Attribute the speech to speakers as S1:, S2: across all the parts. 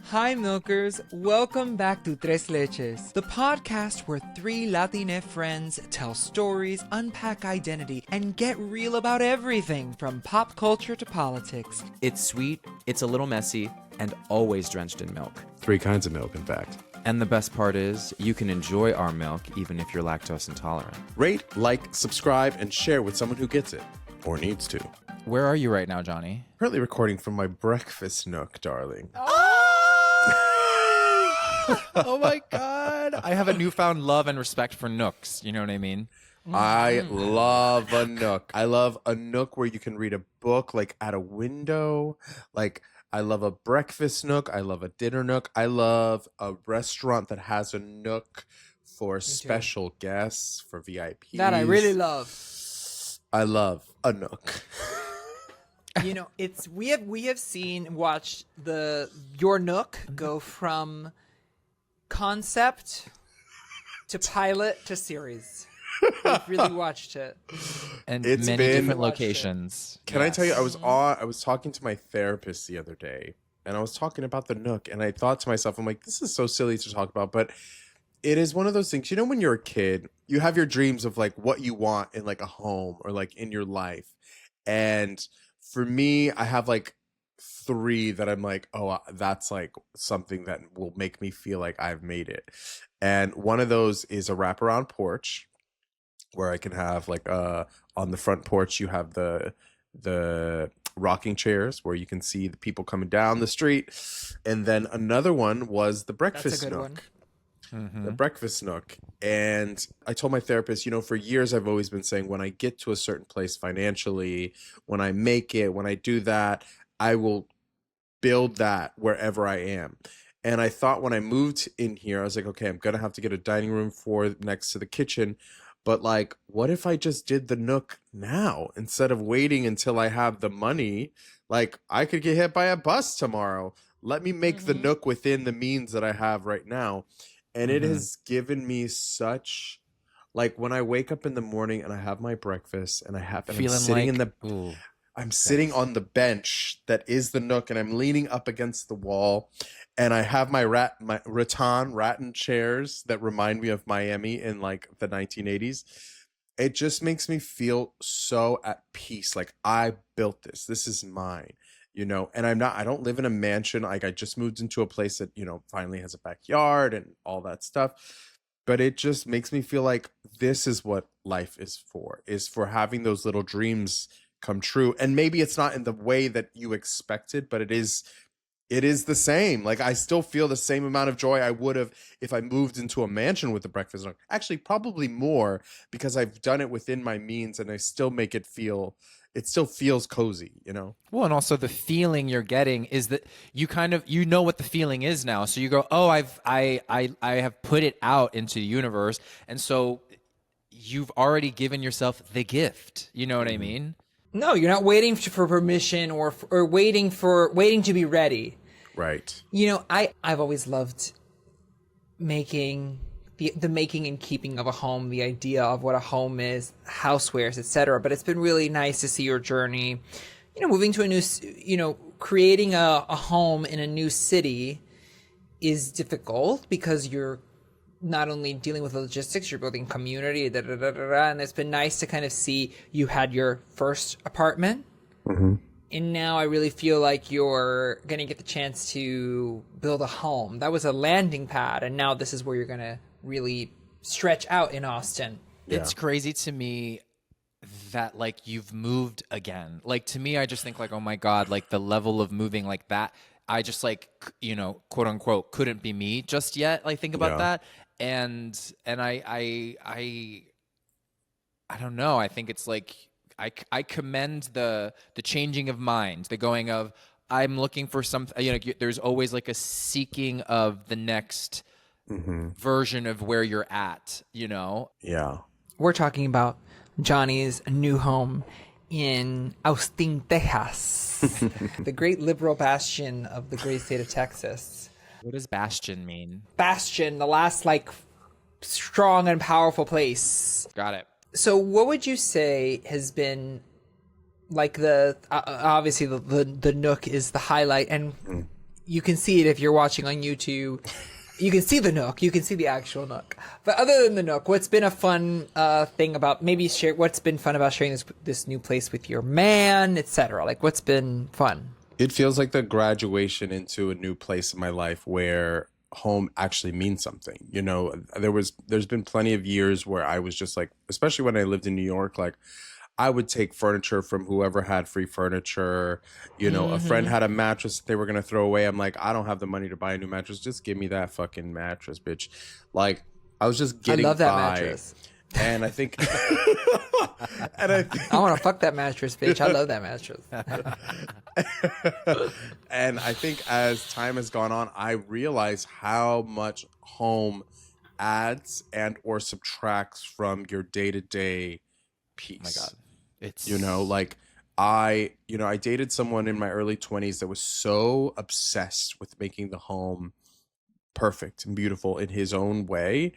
S1: Hi milkers, welcome back to Tres Leches, the podcast where three Latina friends tell stories, unpack identity, and get real about everything from pop culture to politics.
S2: It's sweet, it's a little messy, and always drenched in milk.
S3: 3 kinds of milk, in fact.
S2: And the best part is, you can enjoy our milk even if you're lactose intolerant.
S3: Rate, like, subscribe, and share with someone who gets it, or needs to.
S2: Where are you right now, Johnny?
S3: Currently recording from my breakfast nook, darling.
S2: Oh my god. I have a newfound love and respect for nooks. You know what I mean?
S3: I love a nook. I love a nook where you can read a book, like at a window. Like, I love a breakfast nook. I love a dinner nook. I love a restaurant that has a nook for special guests, for VIPs.
S1: That I really love.
S3: I love a nook.
S1: You know, it's we have watched your Nook go from concept to pilot to series. We've really watched it.
S2: And
S3: It's
S2: many
S3: been-
S2: different locations.
S3: Can I tell you, I was talking to my therapist the other day, and I was talking about the nook, and I thought to myself, I'm like, this is so silly to talk about, but it is one of those things. You know, when you're a kid, you have your dreams of like what you want in like a home or like in your life. And for me, I have like 3 that I'm like, oh, that's like something that will make me feel like I've made it. And one of those is a wraparound porch where I can have like on the front porch, you have the rocking chairs where you can see the people coming down the street. And then another one was the breakfast
S1: That's a good
S3: nook.
S1: one.
S3: The breakfast nook. And I told my therapist, you know, for years I've always been saying when I get to a certain place financially, when I make it, when I do that, I will build that wherever I am. And I thought when I moved in here, I was like, okay, I'm going to have to get a dining room for next to the kitchen. But like, what if I just did the nook now instead of waiting until I have the money? Like, I could get hit by a bus tomorrow. Let me make the nook within the means that I have right now. And it has given me such, like, when I wake up in the morning and I have my breakfast and I'm sitting on the bench that is the nook, and I'm leaning up against the wall, and I have my rattan chairs that remind me of Miami in like the 1980s. It just makes me feel so at peace. Like, I built this. This is mine. You know, and I don't live in a mansion. Like, I just moved into a place that, you know, finally has a backyard and all that stuff. But it just makes me feel like this is what life is for having those little dreams come true. And maybe it's not in the way that you expected, but it is the same. Like, I still feel the same amount of joy I would have if I moved into a mansion with a breakfast nook. Actually, probably more, because I've done it within my means and I still make it still feels cozy, you know?
S2: Well, and also the feeling you're getting is that you you know what the feeling is now. So you go, oh, I have put it out into the universe. And so you've already given yourself the gift. You know what I mean?
S1: No, you're not waiting for permission or waiting to be ready.
S3: Right.
S1: You know, I've always loved making the making and keeping of a home, the idea of what a home is, housewares, etc. But it's been really nice to see your journey, you know, moving to a new, you know, creating a home in a new city is difficult because you're not only dealing with the logistics, you're building community, and it's been nice to kind of see you had your first apartment. And now I really feel like you're going to get the chance to build a home. That was a landing pad, and now this is where you're going to really stretch out in Austin.
S3: Yeah.
S2: It's crazy to me that like you've moved again. Like, to me, I just think like, oh my God, like the level of moving like that, I just like, you know, quote unquote, couldn't be me just yet. Like, think about that. And I don't know. I think it's like, I commend the changing of mind, the going of, I'm looking for something, you know, there's always like a seeking of the next version of where you're at, you know?
S3: Yeah.
S1: We're talking about Johnny's new home in Austin, Texas, the great liberal bastion of the great state of Texas.
S2: What does bastion mean?
S1: Bastion, the last like strong and powerful place.
S2: Got it.
S1: So what would you say has been like the obviously the Nook is the highlight, and you can see it if you're watching on YouTube. You can see the Nook. You can see the actual Nook. But other than the Nook, what's been a fun thing about what's been fun about sharing this new place with your man, etc.? Like, what's been fun?
S3: It feels like the graduation into a new place in my life where home actually means something. You know, there's been plenty of years where I was just like, especially when I lived in New York, like I would take furniture from whoever had free furniture. You know, a friend had a mattress they were going to throw away. I'm like, I don't have the money to buy a new mattress. Just give me that fucking mattress, bitch. Like, I was just getting
S1: I love that
S3: by.
S1: mattress.
S3: And I think,
S1: I want to fuck that mattress, bitch. I love that mattress.
S3: And I think as time has gone on, I realize how much home adds and or subtracts from your day-to-day peace.
S2: Oh my God. It's,
S3: you know, like I dated someone in my early 20s that was so obsessed with making the home perfect and beautiful in his own way.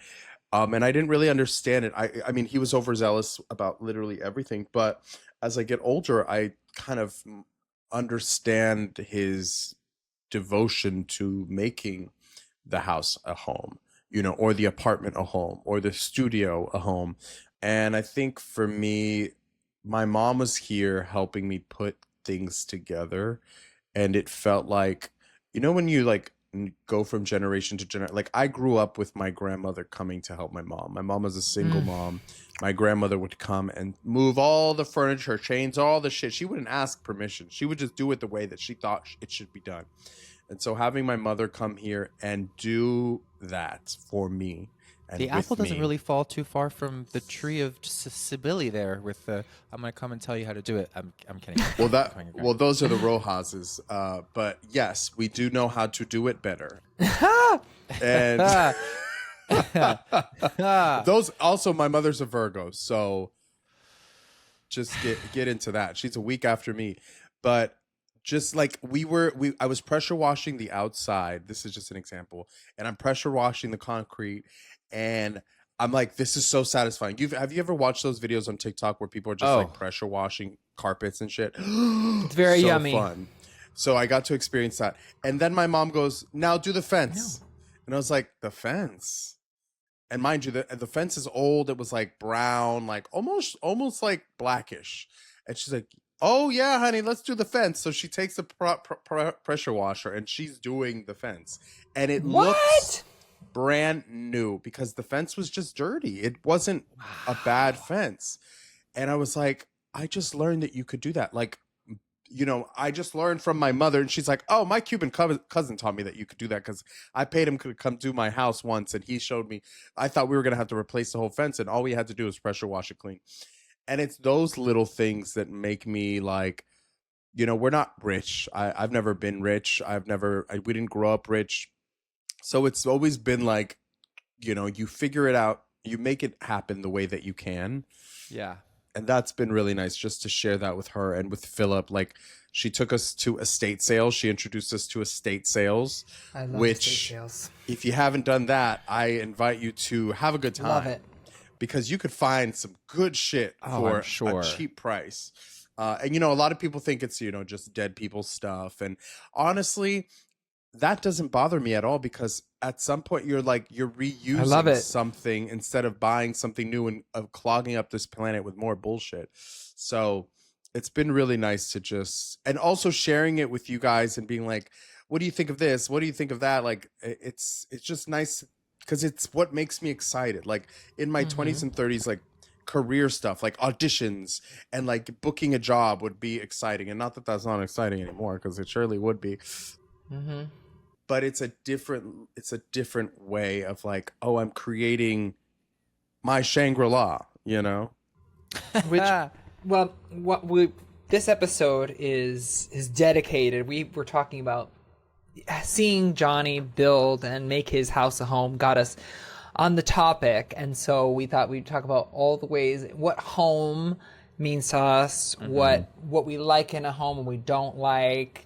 S3: And I didn't really understand it. I mean, he was overzealous about literally everything. But as I get older, I kind of understand his devotion to making the house a home, you know, or the apartment a home, or the studio a home. And I think for me, my mom was here helping me put things together. And it felt like, you know, when you like go from generation to generation, like I grew up with my grandmother coming to help my mom. My mom was a single mom. My grandmother would come and move all the furniture, change all the shit. She wouldn't ask permission. She would just do it the way that she thought it should be done. And so having my mother come here and do that for me. And
S2: the apple doesn't
S3: me,
S2: really fall too far from the tree of Sibylle there with the, I'm going to come and tell you how to do it. I'm kidding.
S3: Well, those are the Rojas's. But yes, we do know how to do it better. And those also, my mother's a Virgo. So just get into that. She's a week after me. But just like I was pressure washing the outside. This is just an example. And I'm pressure washing the concrete. And I'm like, this is so satisfying. Have you ever watched those videos on TikTok where people are just like pressure washing carpets and shit?
S1: It's very
S3: so
S1: yummy.
S3: Fun. So I got to experience that. And then my mom goes, now do the fence. And I was like, the fence? And mind you, the fence is old. It was like brown, like almost like blackish. And she's like, oh yeah, honey, let's do the fence. So she takes the pressure washer and she's doing the fence. And it looks brand new because the fence was just dirty. It wasn't a bad fence. And I was like, I just learned that you could do that. Like, you know, I just learned from my mother, and she's like, oh, my Cuban cousin taught me that you could do that because I paid him to come do my house once and he showed me. I thought we were going to have to replace the whole fence and all we had to do was pressure wash it clean. And it's those little things that make me like, you know, we're not rich. I've never been rich. We didn't grow up rich. So it's always been like, you know, you figure it out, you make it happen the way that you can.
S2: Yeah.
S3: And that's been really nice just to share that with her and with Philip. Like, she took us to estate sales. She introduced us to estate sales.
S1: I love
S3: which,
S1: estate sales.
S3: If you haven't done that, I invite you to have a good time.
S1: Love it.
S3: Because you could find some good shit for a cheap price. And, you know, a lot of people think it's, you know, just dead people stuff. And honestly, that doesn't bother me at all because at some point you're reusing something instead of buying something new and clogging up this planet with more bullshit. So it's been really nice to just, and also sharing it with you guys and being like, what do you think of this? What do you think of that? Like, it's just nice because it's what makes me excited. Like in my 20s and 30s, like career stuff, like auditions and like booking a job would be exciting. And not that that's not exciting anymore because it surely would be. But it's a different way of like, oh, I'm creating my Shangri-La, you know?
S1: This episode is dedicated. We were talking about seeing Johnny build and make his house a home got us on the topic. And so we thought we'd talk about all the ways, what home means to us, what we like in a home and we don't like,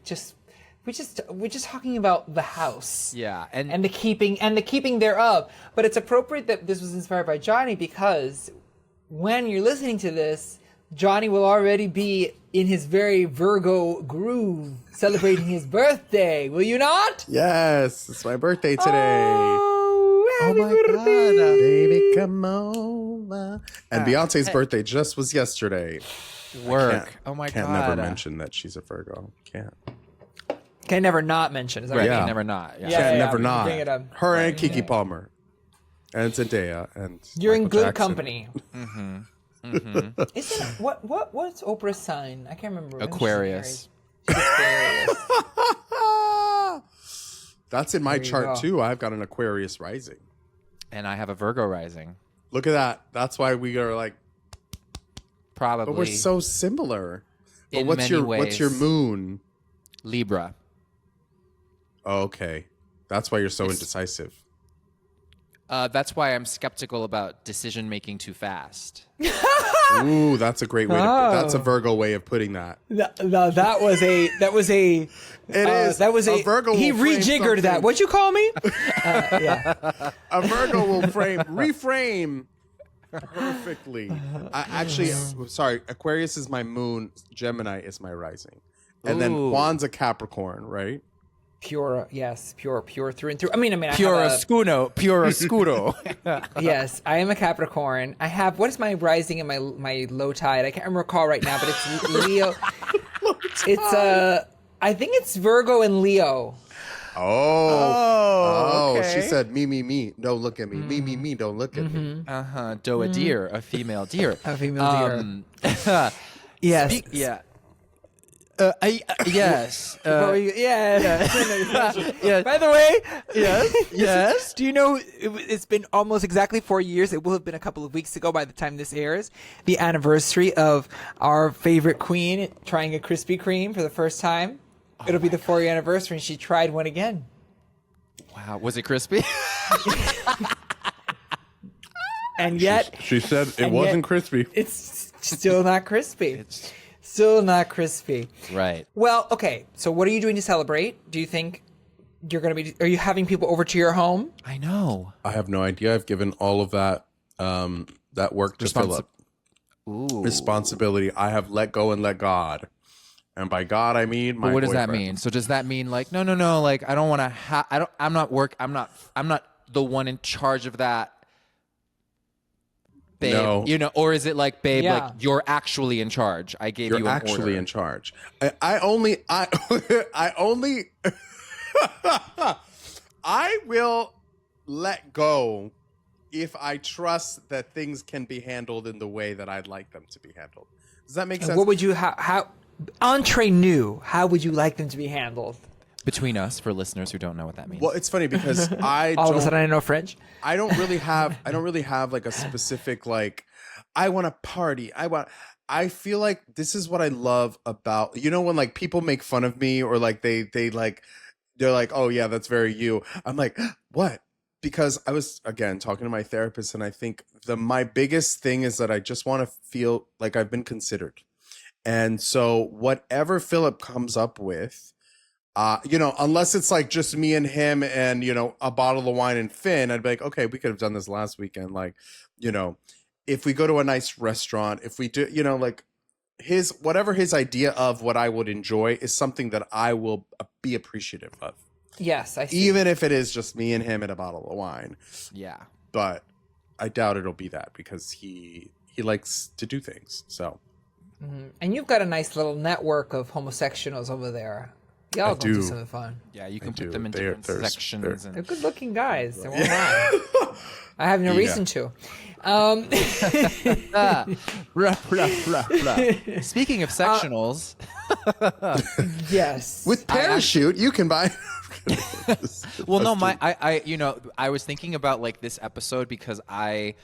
S1: we're just talking about the house, and the keeping thereof. But it's appropriate that this was inspired by Johnny because when you're listening to this, Johnny will already be in his very Virgo groove, celebrating his birthday. Will you not?
S3: Yes, it's my birthday today.
S1: Oh, happy birthday.
S2: God.
S3: Baby, come over. And Beyonce's birthday just was yesterday.
S2: Work. Oh my
S3: Can't
S2: God.
S3: never mention that she's a Virgo. Can't.
S1: Can never not mention. Is that
S2: Right.
S1: right?
S3: Yeah.
S2: Never not. Yeah.
S3: Can't
S1: yeah,
S3: never
S1: we
S3: not.
S1: bring it up.
S3: Her and Keke Palmer. And Zendaya. And
S1: You're in
S3: Michael
S1: good
S3: Jackson.
S1: company. Isn't what's Oprah's sign? I can't remember.
S2: Aquarius.
S1: She's Aquarius.
S3: That's in my
S1: you
S3: chart
S1: go.
S3: too. I've got an Aquarius rising.
S2: And I have a Virgo rising.
S3: Look at that. That's why we are like,
S2: Probably.
S3: but we're so similar. But
S2: In
S3: what's
S2: many
S3: what's your
S2: ways.
S3: moon?
S2: Libra.
S3: Oh, okay. That's why you're so indecisive.
S2: That's why I'm skeptical about decision making too fast.
S3: Ooh, that's a great way to that's a Virgo way of putting that.
S1: No, that was a.
S3: It is.
S1: That was a.
S3: Virgo
S1: He
S3: will frame
S1: rejiggered that.
S3: something.
S1: What'd you call me? Yeah.
S3: A Virgo will reframe perfectly. Sorry, Aquarius is my moon, Gemini is my rising. And then
S2: Ooh.
S3: Juan's a Capricorn, right?
S1: Pure, yes, pure through and through. I mean, I
S2: Pure
S1: have
S2: oscuro. Pure oscuro.
S1: yes, I am a Capricorn. I have what is my rising and my low tide? I can't recall right now, but it's Leo. It's I think it's Virgo and Leo.
S3: Oh,
S2: okay.
S3: she said, me, don't look at me. Me, don't look at me.
S2: Doe a deer. A female deer.
S1: A female deer. Yes.
S2: Yeah. Yes.
S1: What were you- yeah.
S2: Yeah.
S1: By the way,
S2: Yes.
S1: do you know it's been almost exactly 4 years? It will have been a couple of weeks ago by the time this airs. The anniversary of our favorite queen trying a Krispy Kreme for the first time. It'll be the 4-year anniversary, and she tried one again.
S2: Wow. Was it crispy?
S1: And yet,
S3: She said it
S1: And
S3: wasn't
S1: yet-
S3: crispy.
S1: it's still not crispy. Still not crispy.
S2: Right.
S1: Well, okay. So what are you doing to celebrate? Do you think you're going to be... Are you having people over to your home?
S2: I know.
S3: I have no idea. I've given all of that that work to Philip.
S2: Ooh.
S3: Responsibility. I have let go and let God. And by God, I mean my
S2: But what does that
S3: boyfriend.
S2: mean? So does that mean like no, like I don't want to I'm not the one in charge of that. Babe,
S3: No.
S2: you know, or is it like, babe,
S1: Yeah.
S2: like you're actually in charge? I gave
S3: You're
S2: you an
S3: actually
S2: order.
S3: in charge. I only I will let go if I trust that things can be handled in the way that I'd like them to be handled. Does that make sense?
S1: What would you... How entree new. How would you like them to be handled?
S2: Between us, for listeners who don't know what that means.
S3: Well, it's funny because I
S1: All of a
S3: don't
S1: sudden, I know French.
S3: I don't really have like a specific like I want to party. I feel like this is what I love about, you know, when like people make fun of me or like they're like, oh yeah, that's very you. I'm like, what? Because I was again talking to my therapist, and I think my biggest thing is that I just want to feel like I've been considered. And so whatever Philip comes up with, you know, unless it's like just me and him and, you know, a bottle of wine and Finn, I'd be like, okay, we could have done this last weekend. Like, you know, if we go to a nice restaurant, if we do, you know, like whatever his idea of what I would enjoy is something that I will be appreciative of.
S1: Yes, I see.
S3: Even if it is just me and him and a bottle of wine.
S2: yeah.
S3: But I doubt it'll be that because he likes to do things. So
S1: And you've got a nice little network of homosexuals over there. Y'all gonna do
S3: do.
S1: something fun.
S2: Yeah, you can
S3: do.
S2: put them in
S3: They're-
S2: different
S3: they're-
S2: sections.
S1: They're
S2: And
S1: good-looking guys. They won't lie. I have no reason to.
S2: Speaking of sectionals,
S1: Yes.
S3: with parachute, you can buy.
S2: well, no, I was thinking about like this episode because I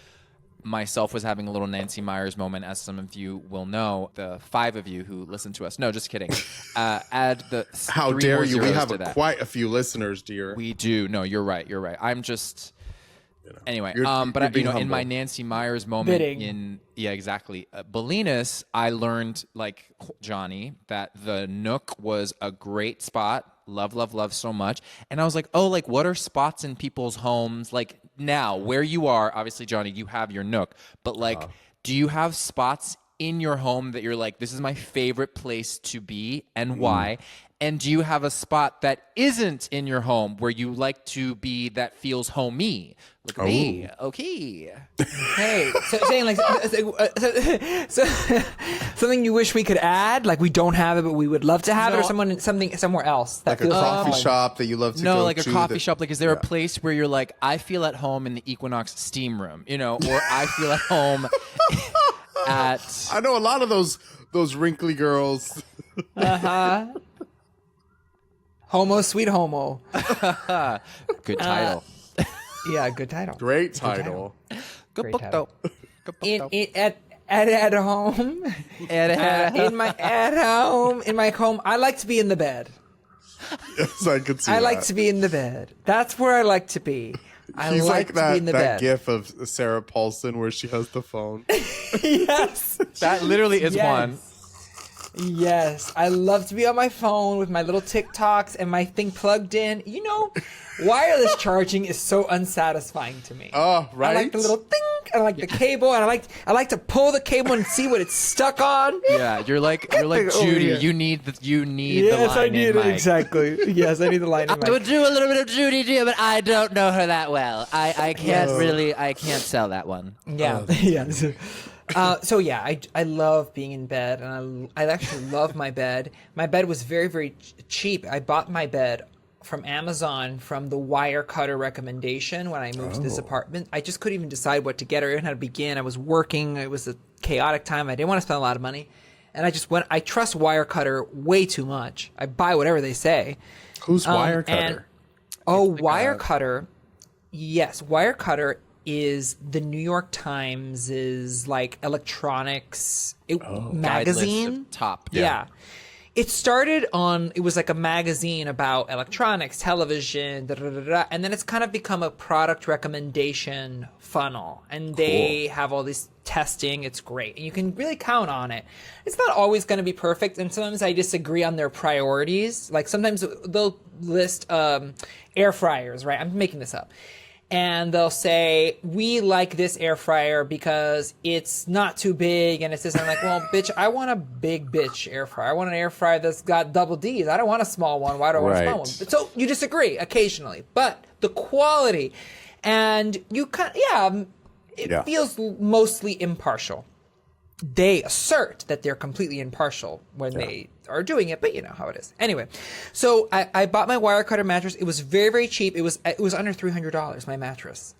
S2: myself was having a little Nancy Meyers moment, as some of you will know, the 5 of you who listen to us. No, just kidding. Add the
S3: How
S2: 3
S3: dare
S2: more
S3: you? We
S2: zeros
S3: have
S2: to that.
S3: quite a few listeners, dear.
S2: We do. No, you're right. You're right. I'm just. Anyway,
S3: You're
S2: but I,
S3: being
S2: in my
S3: humble.
S2: Nancy Meyers moment
S1: Bidding.
S2: exactly. Bolinas, I learned, like Johnny, that the Nook was a great spot. Love so much. And I was like, oh, like what are spots in people's homes? Like now, where you are, obviously, Johnny, you have your Nook, but like, do you have spots in your home that you're like, this is my favorite place to be, and why? And do you have a spot that isn't in your home where you like to be that feels homey? Look at me. Okay.
S1: Hey, so saying like so, something you wish we could add, like we don't have it, but we would love to have it, or something somewhere else that
S3: Like a
S1: feels
S3: coffee
S1: home.
S3: shop that you love to go
S2: No,
S3: to.
S2: like a coffee shop. Like, is there a place where you're like, I feel at home in the Equinox steam room, you know, or I feel at home at...
S3: I know a lot of those wrinkly girls.
S1: Homo, sweet homo.
S2: Good title.
S1: Yeah, good title.
S3: Great title.
S2: Good
S1: Great
S2: book,
S1: title.
S2: though. Good book, though.
S1: At home, in my home, I like to be in the bed.
S3: Yes, I could see
S1: I
S3: that.
S1: like to be in the bed. That's where I like to be. I
S3: He's
S1: like
S3: like
S1: to be in the
S3: that
S1: bed.
S3: gif of Sarah Paulson where she has the phone.
S1: Yes.
S2: That literally is
S1: Yes.
S2: one.
S1: Yes, I love to be on my phone with my little TikToks and my thing plugged in. You know, wireless charging is so unsatisfying to me.
S3: Oh, right?
S1: I like the little thing, and I like the cable, and I like to pull the cable and see what it's stuck on.
S2: Yeah, you're like
S1: over
S2: Judy.
S1: here.
S2: You need the
S1: Yes,
S2: line
S1: I need
S2: in
S1: it
S2: mic.
S1: exactly. Yes, I need the line in
S2: I would
S1: mic.
S2: do a little bit of Judy too, but I don't know her that well. I can't I can't sell that one.
S1: Yeah, yes. So yeah, I love being in bed, and I actually love my bed. My bed was very, very cheap. I bought my bed from Amazon from the wire cutter recommendation when I moved to this apartment. I just couldn't even decide what to get or even how to begin. I was working. It was a chaotic time. I didn't want to spend a lot of money. And I trust wire cutter way too much. I buy whatever they say.
S3: Who's Wirecutter?
S1: Wire cutter. Yes, wire cutter is the New York Times' like electronics magazine.
S2: Guide list of top.
S1: Yeah. It was like a magazine about electronics, television, and then it's kind of become a product recommendation funnel. And they have all this testing. It's great. And you can really count on it. It's not always going to be perfect. And sometimes I disagree on their priorities. Like sometimes they'll list air fryers, right? I'm making this up. And they'll say, we like this air fryer because it's not too big and it's this. And I'm like, well, bitch, I want a big bitch air fryer. I want an air fryer that's got double D's. I don't want a small one. Why do I want a small one? So you disagree occasionally. But the quality and it feels mostly impartial. They assert that they're completely impartial when they are doing it, but you know how it is. Anyway, so I bought my wire cutter mattress. It was very, very cheap. It was under $300, my mattress.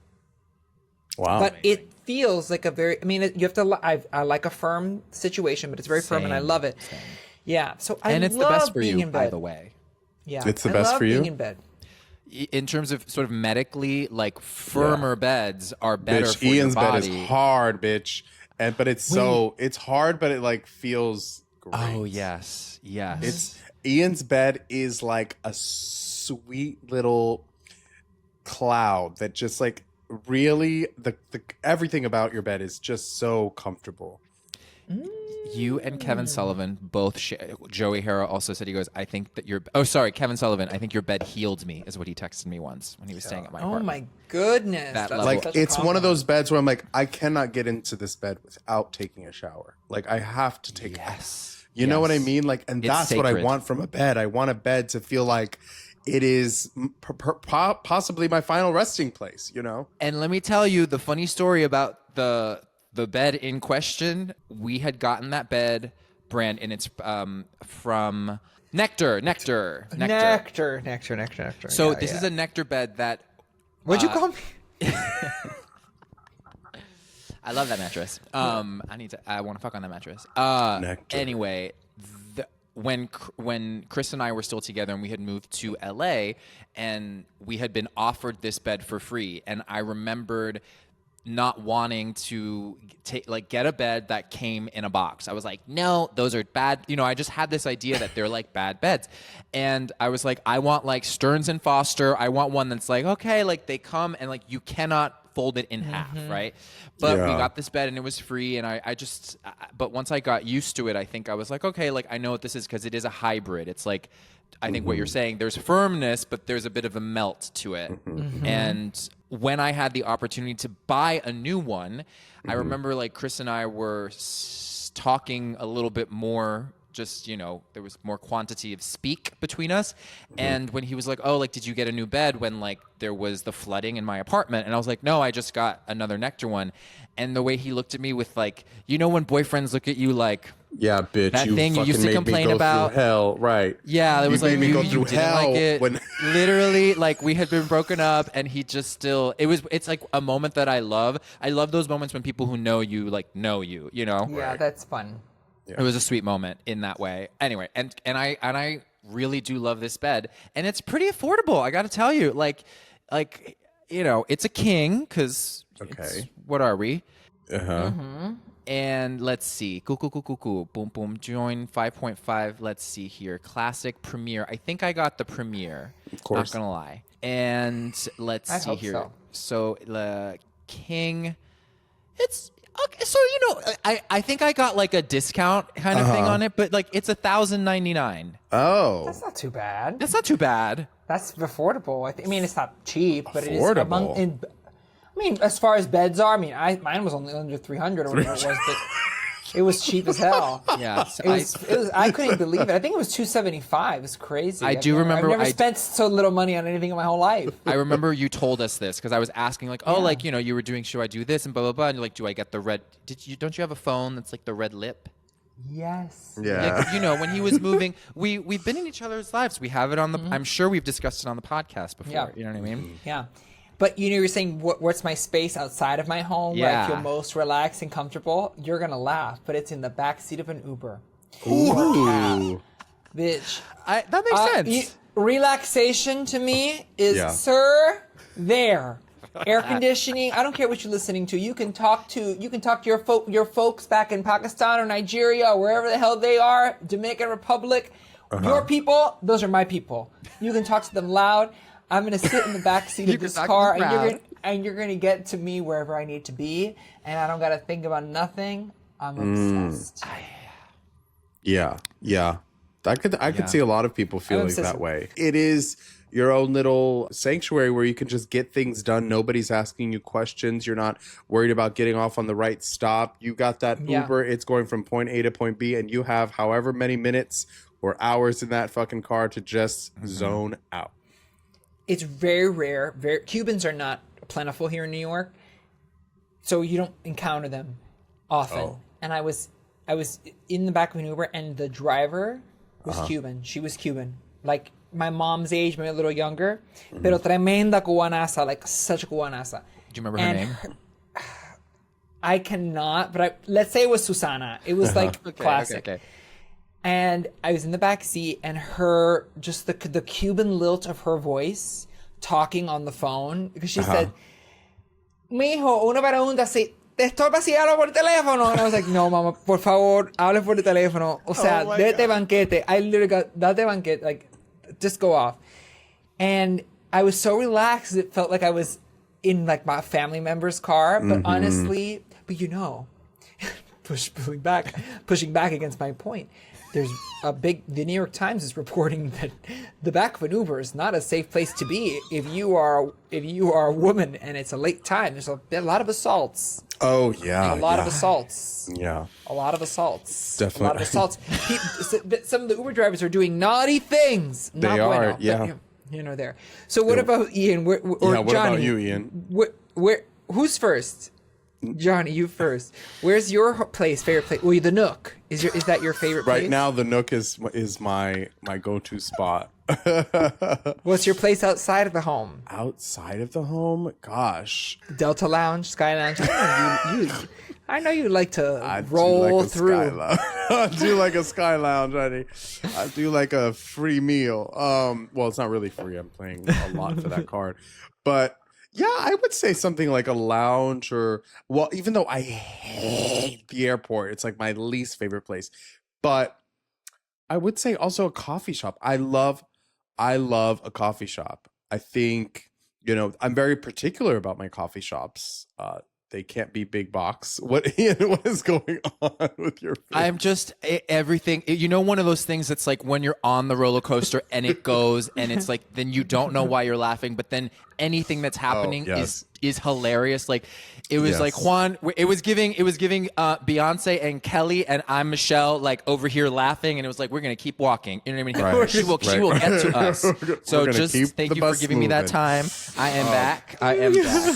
S3: Wow.
S1: But it feels like you have to, I like a firm situation, but it's very firm and I love it.
S2: Same.
S1: Yeah. So I
S2: And it's the
S1: love
S2: best for
S1: being
S2: you,
S1: in
S2: by
S1: bed.
S2: the way.
S1: Yeah.
S3: It's the
S1: I
S3: best
S1: love
S3: for you?
S1: being in bed.
S2: In terms of sort of medically, like firmer beds are better
S3: Bitch,
S2: for
S3: Ian's
S2: your body.
S3: bed is hard, bitch. But it's hard, but it like feels great.
S2: Oh yes, yes.
S3: Ian's bed is like a sweet little cloud that just like really the everything about your bed is just so comfortable.
S2: You and Kevin Sullivan both Joey Hara also said, he goes, I think that Kevin Sullivan, I think your bed healed me, is what he texted me once when he was staying at my
S1: Oh
S2: apartment.
S1: my goodness.
S2: That
S1: That's
S2: level.
S3: Like
S1: such a
S3: it's one of
S1: compliment.
S3: those beds where I'm like, I cannot get into this bed without taking a shower. Like I have to take
S2: Yes.
S3: You know what I
S2: Yes.
S3: mean? Like, and
S2: It's
S3: that's what I
S2: sacred.
S3: want from a bed. I want a bed to feel like it is possibly my final resting place, you know?
S2: And let me tell you the funny story about the bed in question. We had gotten that bed brand, and it's from Nectar. So this is a Nectar bed that
S1: What'd you call me?
S2: I love that mattress. I want to fuck on that mattress.
S3: Nectar.
S2: Anyway, when Chris and I were still together and we had moved to LA and we had been offered this bed for free, and I remembered not wanting to get a bed that came in a box. I was like, no, those are bad. You know, I just had this idea that they're like bad beds. And I was like, I want like Stearns and Foster. I want one that's like, okay, like they come and like you cannot fold it in half, right? But we got this bed and it was free, and but once I got used to it, I think I was like, okay, like I know what this is, because it is a hybrid. It's like, I think what you're saying, there's firmness, but there's a bit of a melt to it. And when I had the opportunity to buy a new one, I remember like Chris and I were talking a little bit more. Just, there was more quantity of speak between us. And when he was like, oh, like, did you get a new bed when like there was the flooding in my apartment? And I was like, no, I just got another Nectar one. And the way he looked at me with like, when boyfriends look at you like,
S3: yeah, bitch,
S2: that thing you used to complain about,
S3: hell, right?
S2: Yeah, it was like
S3: me
S2: you
S3: go through
S2: didn't
S3: hell
S2: like it.
S3: when
S2: Literally, like we had been broken up, and he just still. It's like a moment that I love. I love those moments when people who know you like know you.
S1: Yeah, that's fun.
S2: It was a sweet moment in that way. Anyway, and I really do love this bed, and it's pretty affordable. I got to tell you, it's a king because what are we? And let's see, cool, boom, boom, join 5.5. Let's see here, classic, premiere. I think I got the premiere.
S3: Of course,
S2: not gonna lie. And let's see here. So the king, it's. Okay, so I think I got like a discount kind of thing on it, but like it's $1,099.
S3: Oh,
S1: that's not too bad.
S2: That's not too bad.
S1: That's affordable. I mean, it's not cheap, but
S3: affordable.
S1: It is as far as beds are, mine was only under 300 or whatever it was, but it was cheap as hell.
S2: Yeah,
S1: so it was. I couldn't believe it. I think it was $275. It's crazy.
S2: I've never
S1: spent so little money on anything in my whole life.
S2: I remember you told us this because I was asking like, you were doing, should I do this and blah blah blah, and you're like, do I get the red? Don't you have a phone that's like the red lip?
S1: Yes.
S3: Yeah.
S2: Like, when he was moving, we've been in each other's lives. We have it on the. I'm sure we've discussed it on the podcast before.
S1: Yeah.
S2: You know what I mean?
S1: Yeah. But you're saying what's my space outside of my home where I feel most relaxed and comfortable? You're gonna laugh, but it's in the back seat of an Uber.
S3: Ooh.
S1: Bitch.
S2: That makes sense.
S1: Relaxation to me is, sir, there. Air conditioning. I don't care what you're listening to. You can talk to your folks back in Pakistan or Nigeria or wherever the hell they are, Dominican Republic. Your people, those are my people. You can talk to them loud. I'm going to sit in the back seat of this car, and you're going to get to me wherever I need to be, and I don't got to think about nothing. I'm obsessed.
S3: Yeah. I could see a lot of people feeling that way. It is your own little sanctuary where you can just get things done. Nobody's asking you questions. You're not worried about getting off on the right stop. You got that Uber. It's going from point A to point B, and you have however many minutes or hours in that fucking car to just zone out.
S1: It's very rare. Cubans are not plentiful here in New York, so you don't encounter them often.
S3: Oh.
S1: And I was in the back of an Uber, and the driver was Cuban. She was Cuban, like my mom's age, maybe a little younger, pero tremenda cubanaza, like such a cubanaza.
S2: Do you remember her name?
S1: I cannot, but let's say it was Susana. It was like classic.
S2: Okay.
S1: And I was in the back seat, and just the Cuban lilt of her voice talking on the phone, because she said, "Mijo, una pregunta, si te estorba si hablo por teléfono." And I was like, "No, mama, por favor, hable por teléfono. O sea, dete banquete." I literally got, date banquete, like, just go off. And I was so relaxed, it felt like I was in, like, my family member's car. But honestly, pushing back against my point. There's the New York Times is reporting that the back of an Uber is not a safe place to be if you are a woman and it's a late time. There's a lot of assaults.
S3: Oh yeah,
S1: a lot of assaults.
S3: Yeah,
S1: a lot of assaults.
S3: Definitely,
S1: a lot of assaults. Some of the Uber drivers are doing naughty things.
S3: They are, yeah.
S1: But, there. So what about Ian? What
S3: Johnny,
S1: about
S3: you, Ian?
S1: Who's first? Johnny, you first. Where's your favorite place? Well, the Nook. Is that your favorite place?
S3: Right now, the Nook is my go-to spot.
S1: What's your place outside of the home?
S3: Outside of the home? Gosh.
S1: Delta Lounge, Sky Lounge. I know you like to roll through.
S3: I do like a Sky Lounge, honey. I do like a free meal. Well, it's not really free. I'm paying a lot for that card. But yeah, I would say something like a lounge even though I hate the airport, it's like my least favorite place. But I would say also a coffee shop. I love a coffee shop. I think, I'm very particular about my coffee shops. They can't be big box. What is going on with your face?
S2: I'm just everything. One of those things that's like when you're on the roller coaster and it goes and it's like then you don't know why you're laughing, but then anything that's happening is is hilarious. Like it was like Juan, it was giving Beyonce and Kelly, and I'm Michelle, like over here laughing, and it was like, we're gonna keep walking, you know what I mean?
S3: Right.
S2: She will get to us. So just thank you for giving me that time. I am back.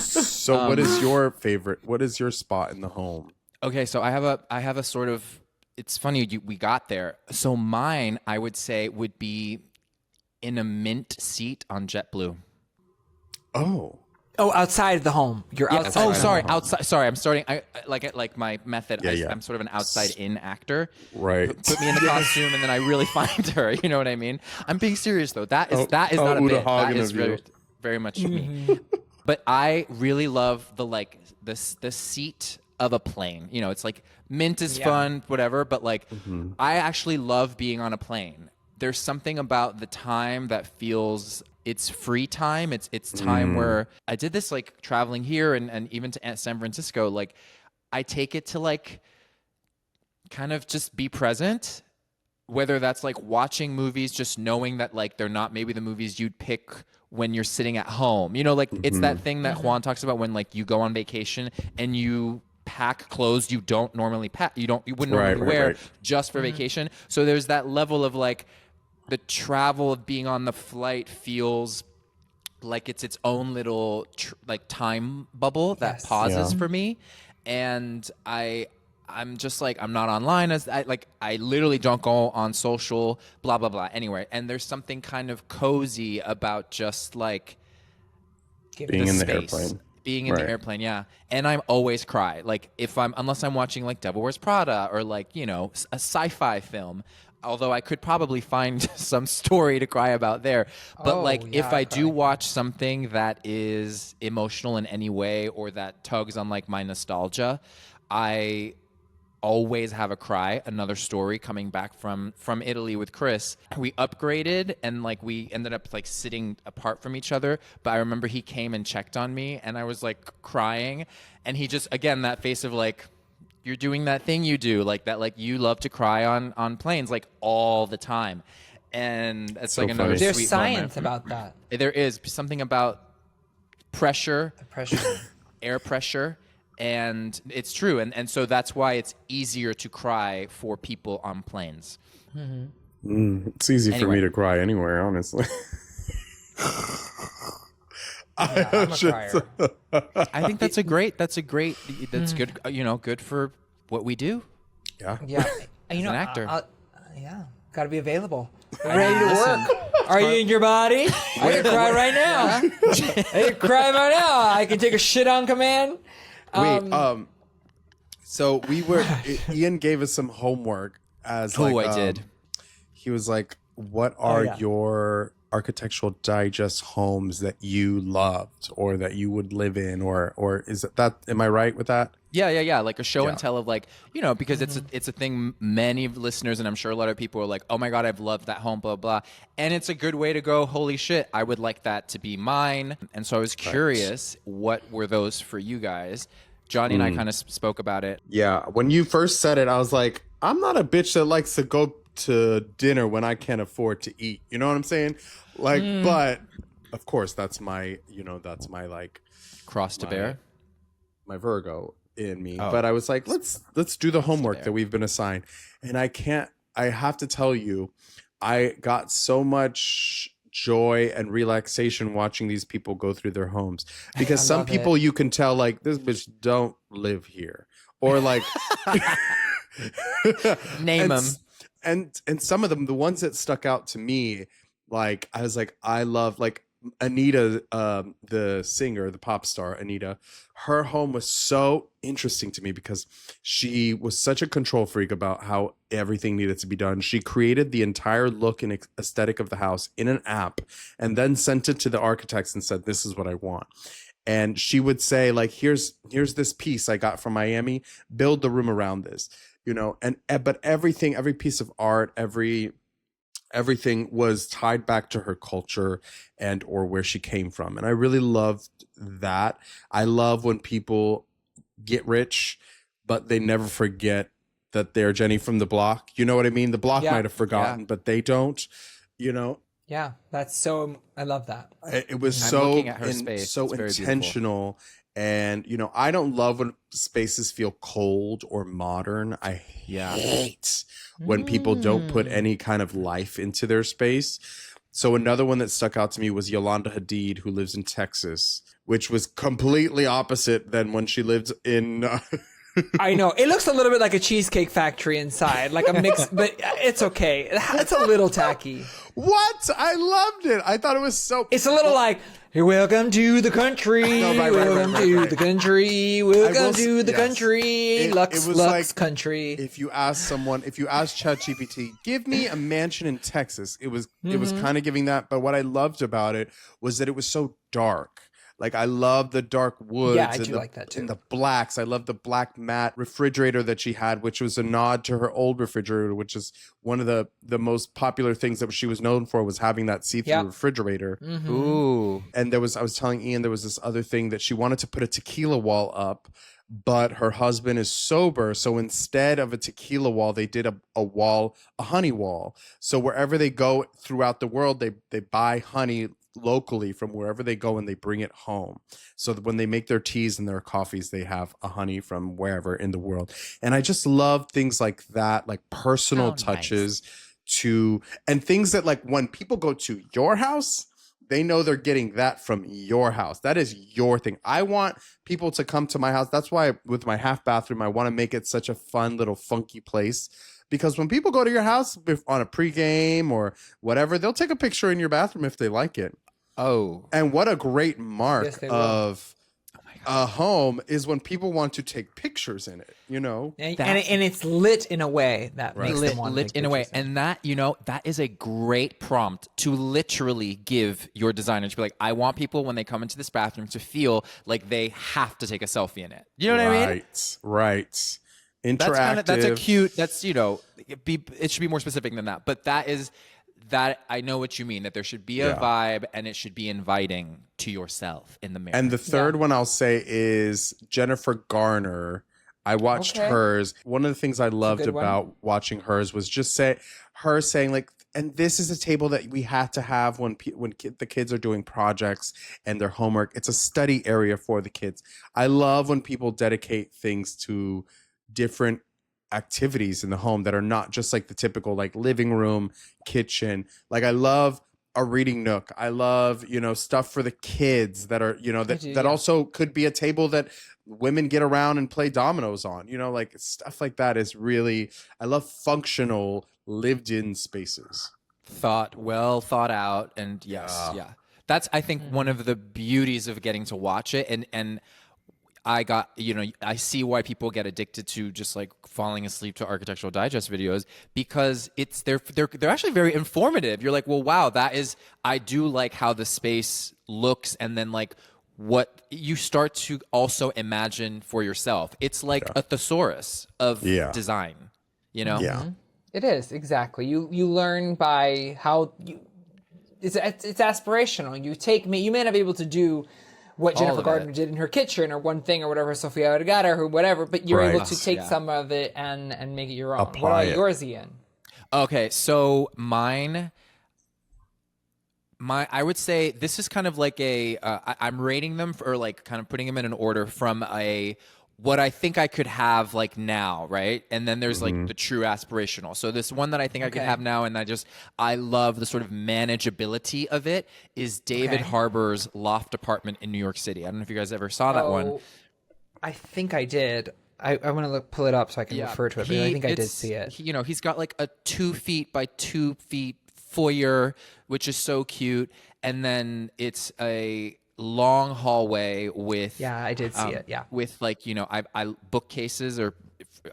S3: So what is your favorite? What is your spot in the home?
S2: Okay, so I have a sort of, it's funny we got there. So mine, I would say, would be in a mint seat on JetBlue.
S3: Oh,
S1: outside of the home. You're outside.
S2: Oh, sorry, outside. Sorry, I'm starting. I like my method.
S3: Yeah.
S2: I'm sort of an outside-in actor.
S3: Right.
S2: Put me in the costume, and then I really find her. You know what I mean? I'm being serious though. That is not a bit. That is very much me. But I really love the seat of a plane. You know, it's like mint is fun, whatever. But like, I actually love being on a plane. There's something about the time that feels, it's free time. It's time where I did this like traveling here and even to San Francisco. Like I take it to like kind of just be present, whether that's like watching movies, just knowing that like they're not maybe the movies you'd pick when you're sitting at home. You know, like it's that thing that Juan talks about when like you go on vacation and you pack clothes you don't normally pack. You wouldn't normally wear just for vacation. So there's that level of like, the travel of being on the flight feels like it's its own little like time bubble that pauses for me, and I'm just like, I'm not online as I literally don't go on social, blah blah blah, anywhere. And there's something kind of cozy about just like
S3: being in the airplane.
S2: Being in the airplane, yeah. And I always cry. Like unless I'm watching like Devil Wears Prada or like, you know, a sci-fi film. Although I could probably find some story to cry about there. But if I do watch something that is emotional in any way or that tugs on like my nostalgia, I always have a cry. Another story coming back from Italy with Chris. We upgraded and like we ended up like sitting apart from each other. But I remember he came and checked on me and I was like crying. And he just, again, that face of like, you're doing that thing you do, like that, like you love to cry on planes, like all the time. And it's so like another
S1: There's
S2: sweet
S1: science
S2: moment.
S1: about that.
S2: There is something about pressure, air pressure, and it's true. And so that's why it's easier to cry for people on planes.
S3: It's easy for me to cry anywhere, honestly.
S1: Yeah, I'm a crier.
S2: I think that's good, you know, good for what we do.
S3: Yeah.
S1: Yeah. You know,
S2: an actor.
S1: Got to be available. Ready to work. Are you in your body? I can cry right now. I can cry right now. I can take a shit on command.
S3: So we were, Ian gave us some homework as like,
S2: I did.
S3: He was like, what are your architectural digest homes that you loved or that you would live in, or is that, am I right with that?
S2: Yeah. Like a show and tell of like, you know, because it's a thing many listeners, and I'm sure a lot of people are like, oh my God, I've loved that home, blah, blah. And it's a good way to go, holy shit, I would like that to be mine. And so I was curious, what were those for you guys? Johnny and I kind of spoke about it.
S3: Yeah. When you first said it, I was like, I'm not a bitch that likes to go to dinner when I can't afford to eat. You know what I'm saying? Like, but of course that's my like
S2: Cross to bear.
S3: My Virgo in me. But I was like, let's do the homework that we've been assigned. And I have to tell you, I got so much joy and relaxation watching these people go through their homes, because some people you can tell like, this bitch don't live here, or like
S2: name them.
S3: And some of them, the ones that stuck out to me, like I was like, I love like Anita, the singer, the pop star Anita. Her home was so interesting to me because she was such a control freak about how everything needed to be done. She created the entire look and aesthetic of the house in an app and then sent it to the architects and said, this is what I want. And she would say like, here's this piece I got from Miami, build the room around this, you know, but everything, every piece of art, everything was tied back to her culture and or where she came from. And I really loved that. I love when people get rich, but they never forget that they're Jenny from the block. You know what I mean? The block might have forgotten, but they don't, you know?
S1: Yeah, that's so. I love that.
S3: It was
S2: I'm
S3: so
S2: looking at her space.
S3: so
S2: It's very beautiful.
S3: intentional. And I don't love when spaces feel cold or modern. I hate when people don't put any kind of life into their space. So another one that stuck out to me was Yolanda Hadid, who lives in Texas, which was completely opposite than when she lived in
S1: I know. It looks a little bit like a cheesecake factory inside, like a mix, but it's okay. It's a little tacky.
S3: What? I loved it. I thought it was so.
S1: It's a little like, "Hey, welcome to the country.
S3: No, right,
S1: welcome to the country. Welcome to the
S3: yes.
S1: country. Lux,
S3: was
S1: Lux
S3: like,
S1: country."
S3: if you ask ChatGPT, give me a mansion in Texas, it was kind of giving that. But what I loved about it was that it was so dark. Like, I love the dark woods.
S1: Yeah, I do like that too.
S3: And the blacks. I love the black matte refrigerator that she had, which was a nod to her old refrigerator, which is one of the most popular things that she was known for, was having that see-through refrigerator.
S2: Ooh.
S3: And I was telling Ian, there was this other thing that she wanted to put a tequila wall up, but her husband is sober. So instead of a tequila wall, they did a wall, a honey wall. So wherever they go throughout the world, they buy honey locally from wherever they go and they bring it home. So that when they make their teas and their coffees, they have a honey from wherever in the world. And I just love things like that, like personal touches and things that, like, when people go to your house, they know they're getting that from your house. That is your thing. I want people to come to my house. That's why with my half bathroom, I want to make it such a fun little funky place. Because when people go to your house on a pregame or whatever, they'll take a picture in your bathroom if they like it.
S2: Oh.
S3: And what a great mark
S1: Yes, they will.
S3: of a home is when people want to take pictures in it,
S1: And it's lit in a way that makes them want to
S2: lit
S1: take
S2: in a way.
S1: pictures.
S2: And that, that is a great prompt to literally give your designer to be like, I want people when they come into this bathroom to feel like they have to take a selfie in it. You know what I mean?
S3: Right. Interactive.
S2: That's a cute, it should be more specific than that. But that I know what you mean, that there should be a vibe and it should be inviting to yourself in the mirror.
S3: And the third one I'll say is Jennifer Garner. I watched hers. One of the things I loved about watching hers was just her saying, like, and this is a table that we have to have when the kids are doing projects and their homework. It's a study area for the kids. I love when people dedicate things to different activities in the home that are not just like the typical, like, living room, kitchen. Like, I love a reading nook. I love, stuff for the kids that are, that also could be a table that women get around and play dominoes on, like stuff like that is really, I love functional lived in spaces.
S2: Well thought out. And yes. Yeah. That's, I think, one of the beauties of getting to watch it. And I got, I see why people get addicted to just like falling asleep to Architectural Digest videos, because they're actually very informative. You're like, well, wow, I do like how the space looks, and then like what you start to also imagine for yourself. It's like a thesaurus of design,
S3: Yeah.
S1: It is, exactly. You learn by how it's aspirational. You may not be able to do what Jennifer Gardner did in her kitchen or one thing or whatever, Sofia Vergara or whatever, but you're able to take some of it and make it your own.
S3: Apply
S1: what are
S3: it.
S1: yours, Ian?
S2: Okay, so mine, I would say this is kind of like I'm rating them for, like, kind of putting them in an order from what I think I could have like now, right? And then there's like the true aspirational. So this one that I think I could have now, and I love the sort of manageability of it, is David Harbour's loft apartment in New York City. I don't know if you guys ever saw that one.
S1: I think I did. I want to pull it up so I can refer to it, but I think I did see it.
S2: He's got like a 2 feet by 2 feet foyer, which is so cute. And then it's a long hallway with
S1: I did see it.
S2: With like, I bookcases, or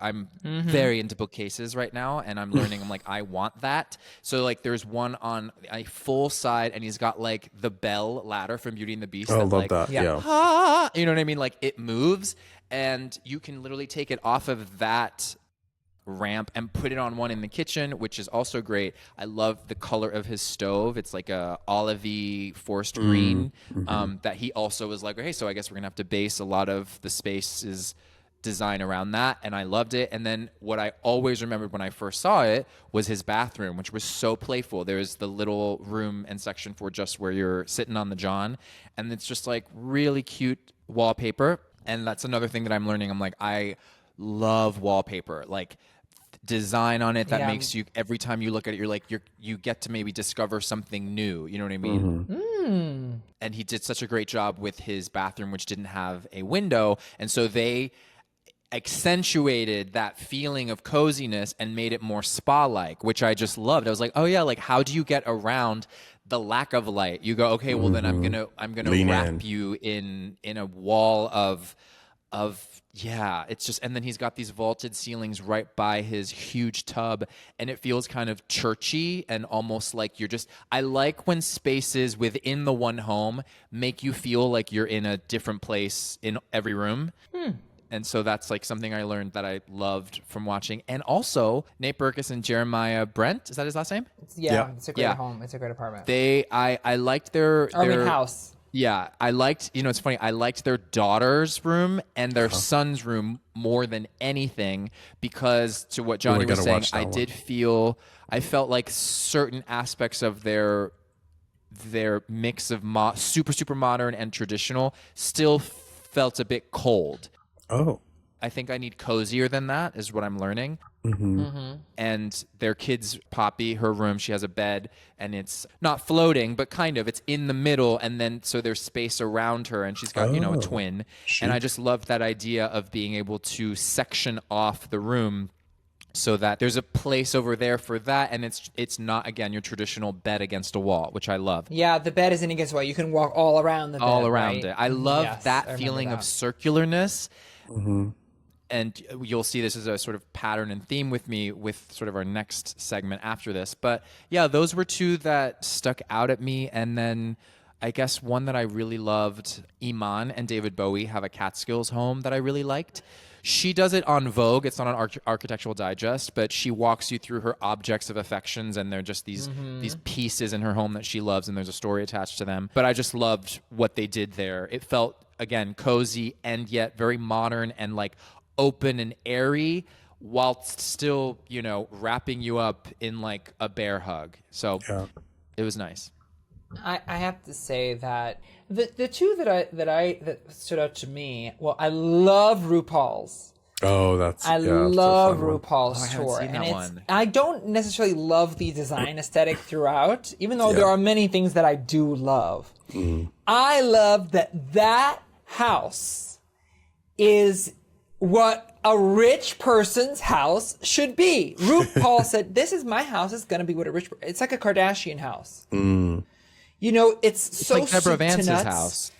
S2: I'm very into bookcases right now, and I'm learning. I'm like, I want that. So like, there's one on a full side, and he's got like the bell ladder from Beauty and the Beast.
S3: Oh, I love that. Yeah.
S2: You know what I mean? Like, it moves, and you can literally take it off of that ramp and put it on one in the kitchen, which is also great. I love the color of his stove. It's like a olivey forest green that he also was like, hey, so I guess we're gonna have to base a lot of the spaces design around that, and I loved it. And then what I always remembered when I first saw it was his bathroom, which was so playful. There's the little room and section for just where you're sitting on the john, and it's just like really cute wallpaper. And that's another thing that I'm learning. I'm like, I love wallpaper, like design on it that makes you, every time you look at it, you're like, you get to maybe discover something new. You know what I mean? And he did such a great job with his bathroom, which didn't have a window, and so they accentuated that feeling of coziness and made it more spa-like, which I just loved. I was like, oh yeah, like how do you get around the lack of light? You go, okay, well then I'm gonna
S3: Lean
S2: wrap
S3: in.
S2: you in a wall of yeah, it's just, and then he's got these vaulted ceilings right by his huge tub, and it feels kind of churchy and almost like you're just, I like when spaces within the one home make you feel like you're in a different place in every room. And so that's like something I learned that I loved from watching. And also Nate Berkus and Jeremiah Brent, is that his last name?
S1: Yeah, it's a great home. It's a great apartment.
S2: I liked their
S1: house.
S2: Yeah, I liked, it's funny, I liked their daughter's room and their son's room more than anything, because to what Johnny was saying, I felt like certain aspects of their mix of super modern and traditional still felt a bit cold.
S3: Oh.
S2: I think I need cozier than that, is what I'm learning. And their kids, Poppy, her room, she has a bed, and it's not floating, but kind of, it's in the middle, and then so there's space around her, and she's got a twin. And I just loved that idea of being able to section off the room so that there's a place over there for that, and it's not, again, your traditional bed against a wall, which I love.
S1: Yeah, the bed isn't against the wall. You can walk all around the bed.
S2: All around it. I love
S1: Yes, I
S2: that
S1: remember
S2: feeling of
S1: that.
S2: circularness. And you'll see this is a sort of pattern and theme with me with sort of our next segment after this. But yeah, those were two that stuck out at me. And then I guess one that I really loved, Iman and David Bowie have a Catskills home that I really liked. She does it on Vogue. It's not on Architectural Digest, but she walks you through her objects of affections, and they're just these pieces in her home that she loves, and there's a story attached to them. But I just loved what they did there. It felt, again, cozy and yet very modern and like open and airy, while still, wrapping you up in like a bear hug. So it was nice.
S1: I have to say that the two that stood out to me. Well, I love RuPaul's.
S3: Oh, that's
S1: I love RuPaul's
S2: Oh, I haven't
S1: tour,
S2: seen
S1: and
S2: that one.
S1: I don't necessarily love the design aesthetic throughout, even though there are many things that I do love. I love that house is what a rich person's house should be. RuPaul said, "This is my house. It's gonna be what a rich. It's like a Kardashian house. It's so
S2: like Deborah
S1: soup to
S2: Vance's
S1: nuts.
S2: house.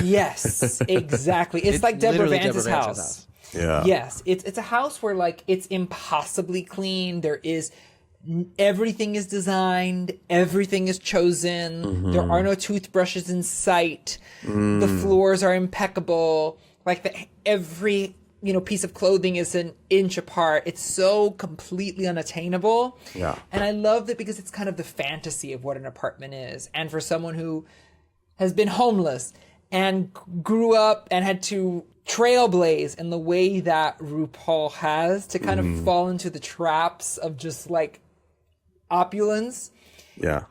S1: Yes, exactly. It's like Deborah
S2: literally
S1: Vance's
S2: Deborah Vance's
S1: house.
S3: Yeah.
S1: Yes, it's a house where like it's impossibly clean. Everything is designed, everything is chosen. There are no toothbrushes in sight. The floors are impeccable. Like every piece of clothing is an inch apart. It's so completely unattainable.
S3: Yeah.
S1: And I love that because it's kind of the fantasy of what an apartment is. And for someone who has been homeless and grew up and had to trailblaze in the way that RuPaul has, to kind of fall into the traps of just like opulence,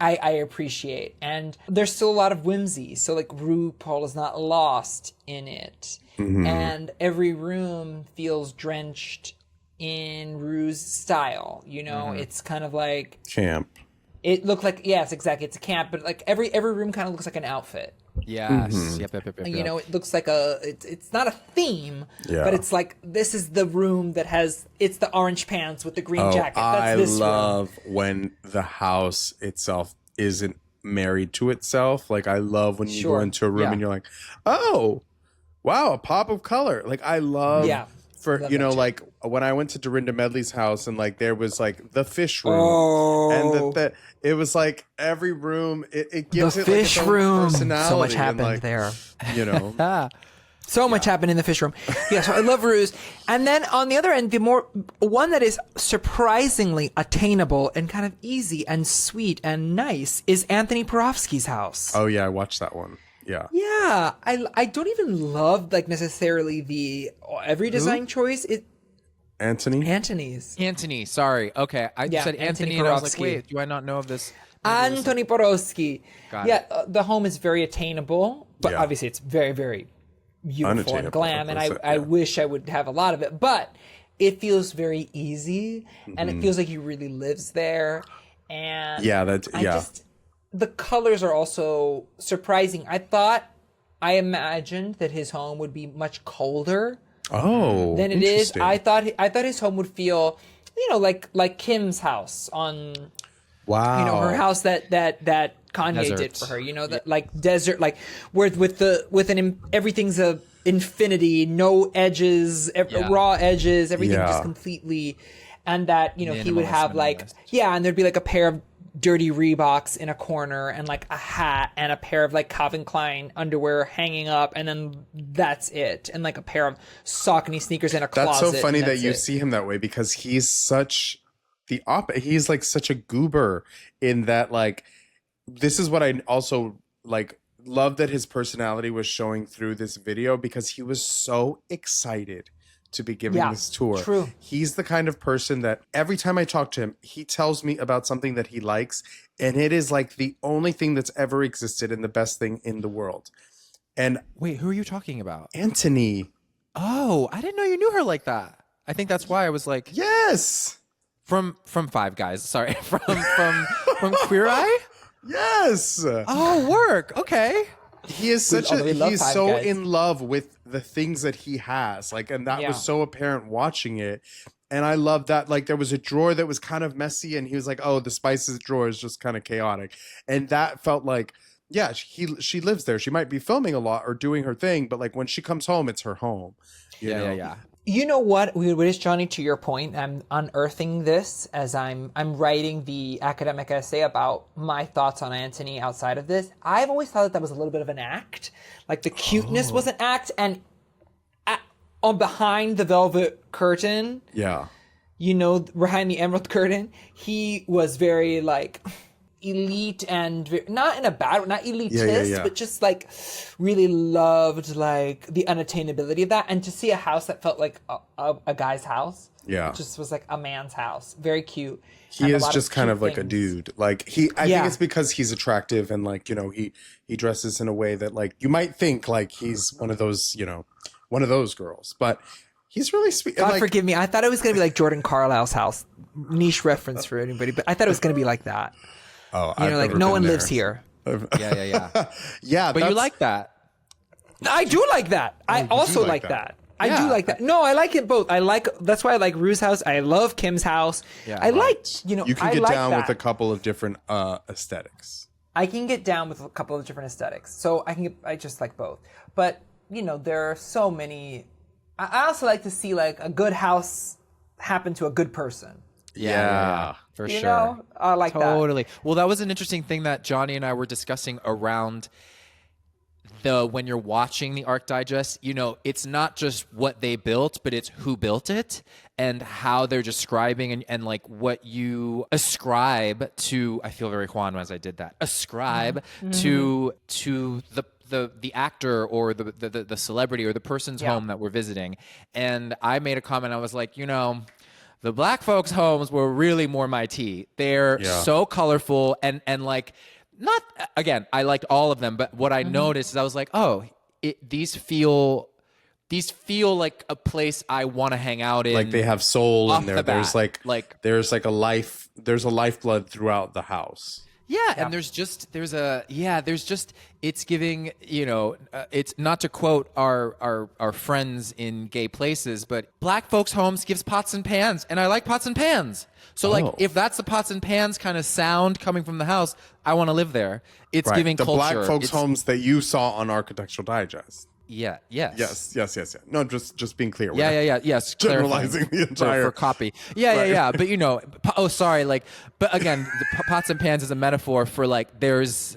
S1: I appreciate. And there's still a lot of whimsy. So like RuPaul is not lost in it. And every room feels drenched in Ru's style. It's kind of like
S3: Camp.
S1: it looked like, yes, exactly. It's a camp, but like every room kind of looks like an outfit.
S2: Yes. Yep.
S1: It looks like it's not a theme,
S3: Yeah.
S1: but it's like, this is the room that it's the orange pants with the green jacket. That's this room.
S3: I love when the house itself isn't married to itself. Like, I love when you go into a room and you're like, oh, wow, a pop of color. Like, I love like when I went to Dorinda Medley's house, and like there was like the fish room, and it was like every room it gives
S1: The
S3: it like
S1: fish
S3: its own
S1: room.
S3: personality.
S1: So much
S3: and,
S1: happened
S3: like,
S1: there.
S3: So
S1: much happened in the fish room. Yeah, so I love Ru's. And then on the other end, one that is surprisingly attainable and kind of easy and sweet and nice is Anthony Porowski's house.
S3: Oh yeah, I watched that one. Yeah.
S1: Yeah, I don't even love like necessarily the every design choice. Antony's.
S2: Anthony, sorry. Okay, I
S1: Yeah,
S2: said
S1: Anthony
S2: Anthony, and I was like,
S1: Porowski.
S2: wait, do I not know of this? Maybe this is-
S1: Anthony Porowski.
S2: Got
S1: Yeah, the home is very attainable, but
S3: Yeah.
S1: obviously it's very, very beautiful and
S3: Unattainable,
S1: glam. And
S3: yeah.
S1: I wish I would have a lot of it, but it feels very easy, and it feels like he really lives there. And
S3: Yeah, that's
S1: the colors are also surprising. I imagined that his home would be much colder
S3: Oh,
S1: than it is.
S3: interesting.
S1: I thought his home would feel, like Kim's house on,
S3: Wow.
S1: her house that Kanye
S2: Desert.
S1: did for her. That like desert, like where everything's a infinity, no edges, raw edges, everything
S3: Yeah.
S1: just completely, and that he would
S2: Minimalist,
S1: have like
S2: minimalist.
S1: and there'd be like a pair of dirty Reeboks in a corner and like a hat and a pair of like Calvin Klein underwear hanging up, and then that's it, and like a pair of Saucony sneakers in a closet.
S3: That's so funny
S1: and
S3: that
S1: that's
S3: you
S1: it.
S3: see him that way, because he's such he's like such a goober in that, like, this is what I also like love that his personality was showing through this video, because he was so excited to be giving
S1: Yeah,
S3: this tour.
S1: true.
S3: He's the kind of person that every time I talk to him, he tells me about something that he likes, and it is like the only thing that's ever existed and the best thing in the world. And
S2: Wait, who are you talking about?
S3: Anthony,
S2: Oh, I didn't know you knew her like that. I think that's why I was like,
S3: yes,
S2: from Five Guys. Sorry, from Queer Eye.
S3: yes.
S2: Oh, work. Okay.
S3: He is such
S1: although we love
S3: he's
S1: Five
S3: so
S1: Guys.
S3: in love with the things that he has, like, and that
S1: Yeah.
S3: was so apparent watching it. And I love that, like, there was a drawer that was kind of messy, and he was like, oh, the spices drawer is just kind of chaotic, and that felt like, yeah, she lives there. She might be filming a lot or doing her thing, but like when she comes home, it's her home. You know?
S2: Yeah.
S1: You know what is, Johnny, to your point, I'm unearthing this as I'm writing the academic essay about my thoughts on Anthony outside of this. I've always thought that was a little bit of an act. Like the cuteness was an act, and on behind the velvet curtain,
S3: Yeah.
S1: behind the emerald curtain, he was very like elite and not in a bad way, not elitist,
S3: Yeah.
S1: but just like really loved like the unattainability of that. And to see a house that felt like a guy's house,
S3: Yeah.
S1: it just was like a man's house, very cute.
S3: He
S1: And a
S3: is
S1: lot
S3: just kind
S1: cute
S3: of like a
S1: things.
S3: dude. Like I
S1: Yeah.
S3: think it's because he's attractive, and like, he dresses in a way that like you might think like he's one of those girls, but he's really sweet. And,
S1: God
S3: like,
S1: forgive me, I thought it was going to be like Jordan Carlisle's house. Niche reference for anybody, but I thought it was going to be like that.
S3: oh,
S1: Like no one lives here.
S2: Yeah.
S3: Yeah,
S2: But you like that.
S1: I do like that. I
S3: you do
S1: also
S3: like
S1: like
S3: that.
S1: that. I
S2: Yeah.
S1: do like that. No, I like it both. That's why I like Rue's house. I love Kim's house.
S2: Yeah,
S1: I
S2: right.
S1: like,
S3: You can
S1: I
S3: get
S1: like
S3: down
S1: that.
S3: with a couple of different aesthetics.
S1: I can get down with a couple of different aesthetics. So I just like both. But, there are so many. I also like to see like a good house happen to a good person.
S2: Yeah. For
S1: You
S2: sure.
S1: know? I like that.
S2: Totally. Well, that was an interesting thing that Johnny and I were discussing around when you're watching the Arc Digest, it's not just what they built, but it's who built it and how they're describing and like what you ascribe to. I feel very Juan as I did that. Ascribe to the actor or the celebrity or the person's home that we're visiting. And I made a comment. I was like, the black folks' homes were really more my tea. They're so colorful and like, not, again, I liked all of them, but what I noticed is I was like, oh, these feel like a place I want to hang out in.
S3: Like they have soul
S2: off
S3: in there.
S2: the
S3: There's
S2: bat.
S3: there's like there's a lifeblood throughout the house.
S2: Yeah, and it's giving, it's not to quote our friends in gay places, but black folks' homes gives pots and pans, and I like pots and pans. So like, if that's the pots and pans kind of sound coming from the house, I want to live there. It's
S3: Right.
S2: giving
S3: the
S2: culture.
S3: black folks'
S2: It's-
S3: homes that you saw on Architectural Digest.
S2: Yeah. Yes.
S3: Yes. No, just being clear.
S2: Yeah. Yes.
S3: Generalizing
S2: clarifying
S3: the entire
S2: for copy. Yeah.
S3: Right.
S2: But sorry. Like, but again, the pots and pans is a metaphor for like there is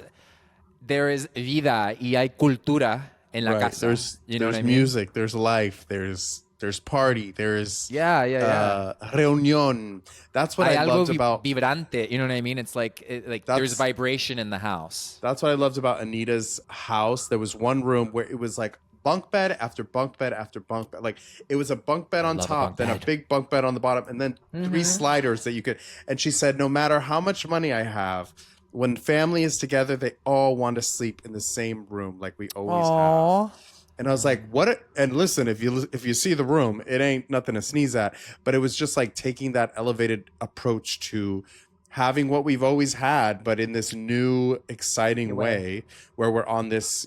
S2: vida y hay cultura en la
S3: Right.
S2: casa.
S3: There's
S2: you know what I mean?
S3: music. There's life. There's there's party, there's
S2: Yeah.
S3: reunión. That's what
S2: Hay
S3: I
S2: algo
S3: loved about.
S2: vibrante, you know what I mean? It's like there's vibration in the house.
S3: That's what I loved about Anita's house. There was one room where it was like bunk bed after bunk bed after bunk bed. Like it was a bunk bed on top, then a big bunk bed on the bottom, and then 3 sliders that you could. And she said, no matter how much money I have, when family is together, they all want to sleep in the same room, like we always have. And I was like, what? And listen, if you see the room, it ain't nothing to sneeze at. But it was just like taking that elevated approach to having what we've always had, but in this new, exciting way where we're on this,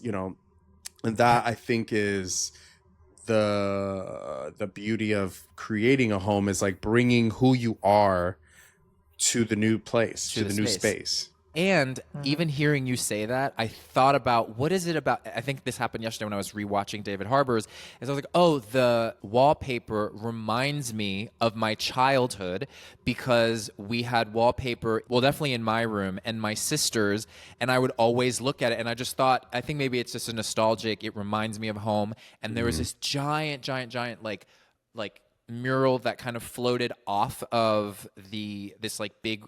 S3: and that I think is the beauty of creating a home, is like bringing who you are to the new place, to the new space.
S2: And even hearing you say that, I thought about, what is it about? I think this happened yesterday when I was rewatching David Harbour's. Is I was like, oh, the wallpaper reminds me of my childhood, because we had wallpaper, well, definitely in my room and my sister's, and I would always look at it. And I just thought, I think maybe it's just a nostalgic, it reminds me of home. And there was this giant, like mural that kind of floated off of this like big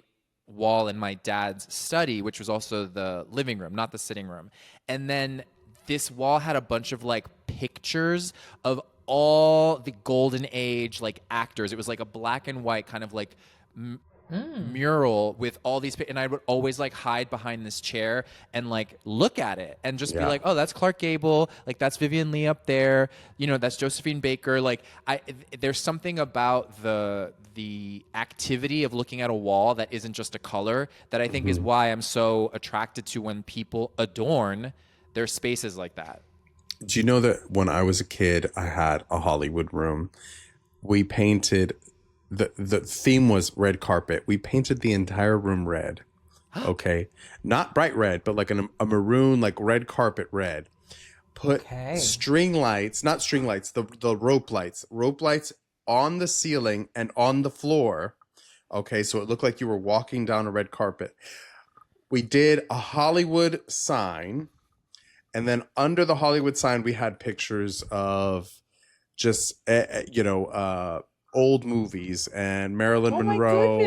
S2: wall in my dad's study, which was also the living room, not the sitting room. And then this wall had a bunch of like pictures of all the golden age like actors. It was like a black and white kind of like mural with all these, and I would always like hide behind this chair and like look at it and just be like, oh, that's Clark Gable, like that's Vivian Leigh up there, that's Josephine Baker. Like there's something about the activity of looking at a wall that isn't just a color that I think is why I'm so attracted to when people adorn their spaces like that.
S3: Do you know that when I was a kid, I had a Hollywood room. We painted, the theme was red carpet. We painted the entire room red. Okay. Not bright red, but like a maroon, like red carpet red. Put string lights, not string lights, the rope lights on the ceiling and on the floor. Okay. So it looked like you were walking down a red carpet. We did a Hollywood sign. And then under the Hollywood sign, we had pictures of just, old movies and Marilyn Monroe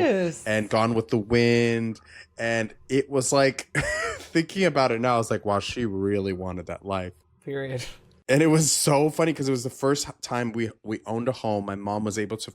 S3: and Gone with the Wind. And it was like, thinking about it now, I was like, wow, she really wanted that life.
S1: Period.
S3: And it was so funny because it was the first time we owned a home. My mom was able to,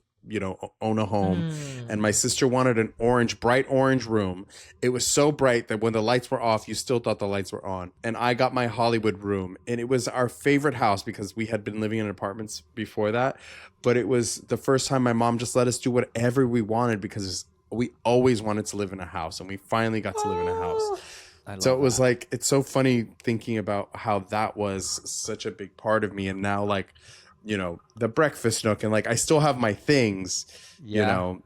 S3: own a home. And my sister wanted an bright orange room. It was so bright that when the lights were off, you still thought the lights were on. And I got my Hollywood room. And it was our favorite house because we had been living in apartments before that. But it was the first time my mom just let us do whatever we wanted because we always wanted to live in a house. And we finally got to live in a house. So it was like, it's so funny thinking about how that was such a big part of me. And now like, the breakfast nook and like, I still have my things,
S2: We're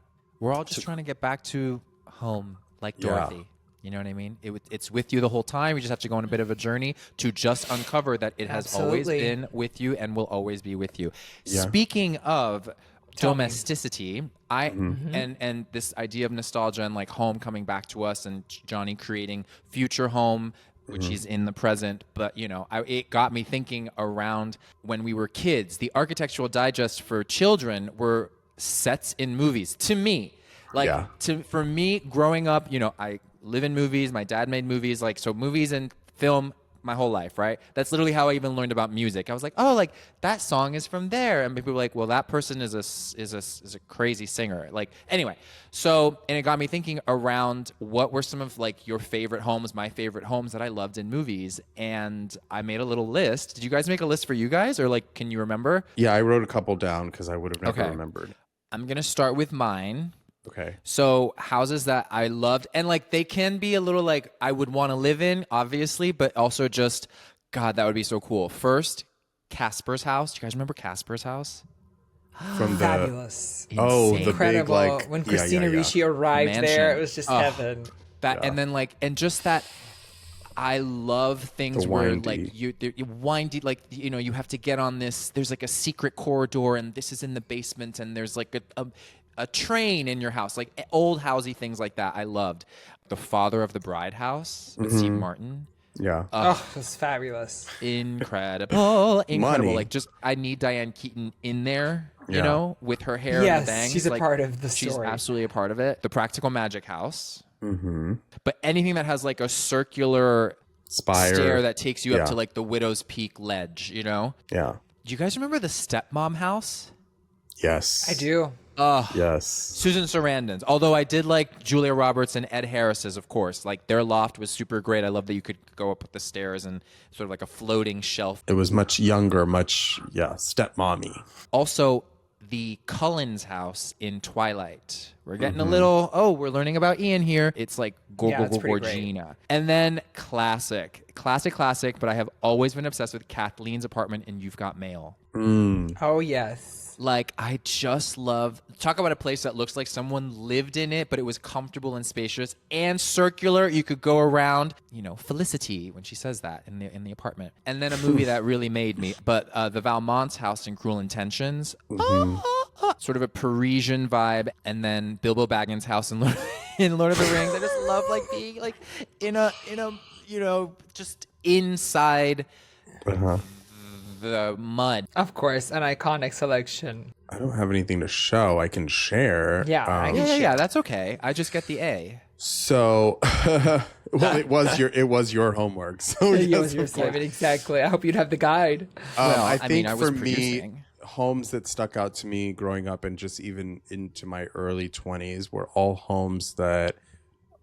S2: all just trying to get back to home like Dorothy. Yeah. You know what I mean? It's with you the whole time. We just have to go on a bit of a journey to just uncover that it has always been with you and will always be with you. Yeah. Speaking of domesticity, and this idea of nostalgia and like home coming back to us and Johnny creating future home, which he's in the present, but it got me thinking around when we were kids. The Architectural Digest for children were sets in movies. To me, for me growing up, I live in movies. My dad made movies, so movies and film my whole life, right? That's literally how I even learned about music. I was like, oh, like that song is from there, and people were like, well, that person is a crazy singer. Anyway, and it got me thinking around what were some of your favorite homes, my favorite homes that I loved in movies, and I made a little list. Did you guys make a list for you guys, or can you remember?
S3: Yeah, I wrote a couple down because I would have never remembered.
S2: I'm gonna start with mine.
S3: Okay.
S2: So houses that I loved, and they can be a little I would want to live in, obviously, but also just, God, that would be so cool. First, Casper's house. Do you guys remember Casper's house?
S3: From
S1: Fabulous.
S3: The
S1: incredible.
S3: big
S1: when Christina Ricci arrived
S2: mansion.
S1: there, it was just heaven.
S2: And then and just that. I love things where you windy, you have to get on this. There's a secret corridor, and this is in the basement, and there's a train in your house, old housey things like that. I loved The Father of the Bride house with Steve Martin.
S3: Yeah.
S1: Oh, it was fabulous.
S2: Incredible.
S3: Money.
S2: Like, just, I need Diane Keaton in there, you
S3: Yeah.
S2: know, with her hair and
S1: Yes,
S2: the bangs.
S1: she's a
S2: Like,
S1: part of the
S2: she's
S1: story.
S2: absolutely a part of it. The Practical Magic House.
S3: Mm-hmm.
S2: But anything that has like a circular
S3: Spire.
S2: stair that takes you
S3: Yeah.
S2: up to like the Widow's Peak ledge, you know?
S3: Yeah.
S2: Do you guys remember the Stepmom House?
S3: Yes.
S1: I do.
S3: Yes.
S2: Susan Sarandon's. Although I did like Julia Roberts and Ed Harris's, of course. Like, their loft was super great. I love that you could go up the stairs and sort of like a floating shelf.
S3: It was much younger, stepmommy.
S2: Also, the Cullens house in Twilight. We're getting a little, we're learning about Ian here. It's like
S1: it's pretty great.
S2: Gorgina. And then classic, but I have always been obsessed with Kathleen's apartment in You've Got Mail.
S1: Oh, yes.
S2: Like, I just love, talk about a place that looks like someone lived in it, but it was comfortable and spacious and circular. You could go around, you know, Felicity when she says that in the apartment. And then a movie that really made me, but the Valmont's house in Cruel Intentions, sort of a Parisian vibe. And then Bilbo Baggins' house in Lord of the Rings. I just love like being like in a you know, just inside the mud.
S1: Of course, an iconic selection.
S3: I don't have anything to show. I can share.
S1: Yeah,
S2: Yeah, that's okay. I just get the A.
S3: So, well, it was your homework. So
S1: It
S3: yes,
S1: was your
S3: of course.
S1: assignment, exactly. I hope you'd have the guide.
S3: I
S2: I mean,
S3: think
S2: I was
S3: for me,
S2: producing.
S3: homes that stuck out to me growing up and just even into my early 20s were all homes that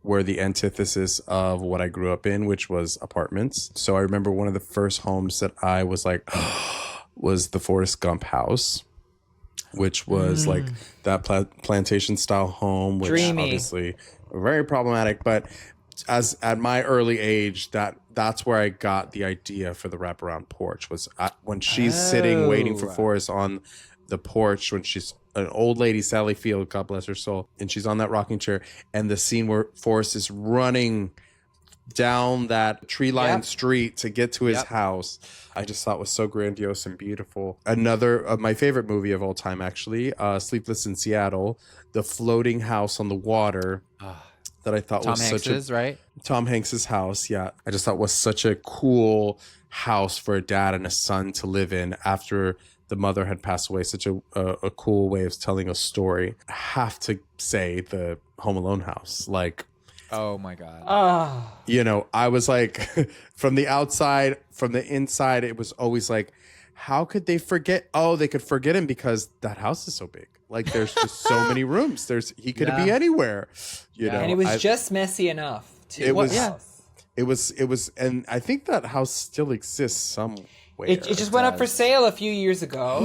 S3: were the antithesis of what I grew up in, which was apartments. So I remember one of the first homes that I was like, was the Forrest Gump house, which was like that plantation style home, which
S1: Dreamy.
S3: obviously very problematic. But as at my early age, that's where I got the idea for the wraparound porch was when she's sitting waiting for Forrest on the porch when she's an old lady, Sally Field, God bless her soul, and she's on that rocking chair, and the scene where Forrest is running down that tree-lined street to get to his house, I just thought was so grandiose and beautiful. Another of my favorite movie of all time, actually, Sleepless in Seattle, the floating house on the water. That I thought was
S2: Hanks's, right?
S3: Tom Hanks's house, yeah. I just thought was such a cool house for a dad and a son to live in after the mother had passed away. Such a cool way of telling a story. I have to say the Home Alone house. Like,
S2: Oh my God.
S3: you know, I was like, from the outside, from the inside, it was always like, how could they forget? Oh, they could forget him because that house is so big. Like, there's just so many rooms. He could be anywhere. You know,
S1: And it was just messy enough.
S3: It was, and I think that house still exists somewhere.
S1: It just went up for sale a few years ago,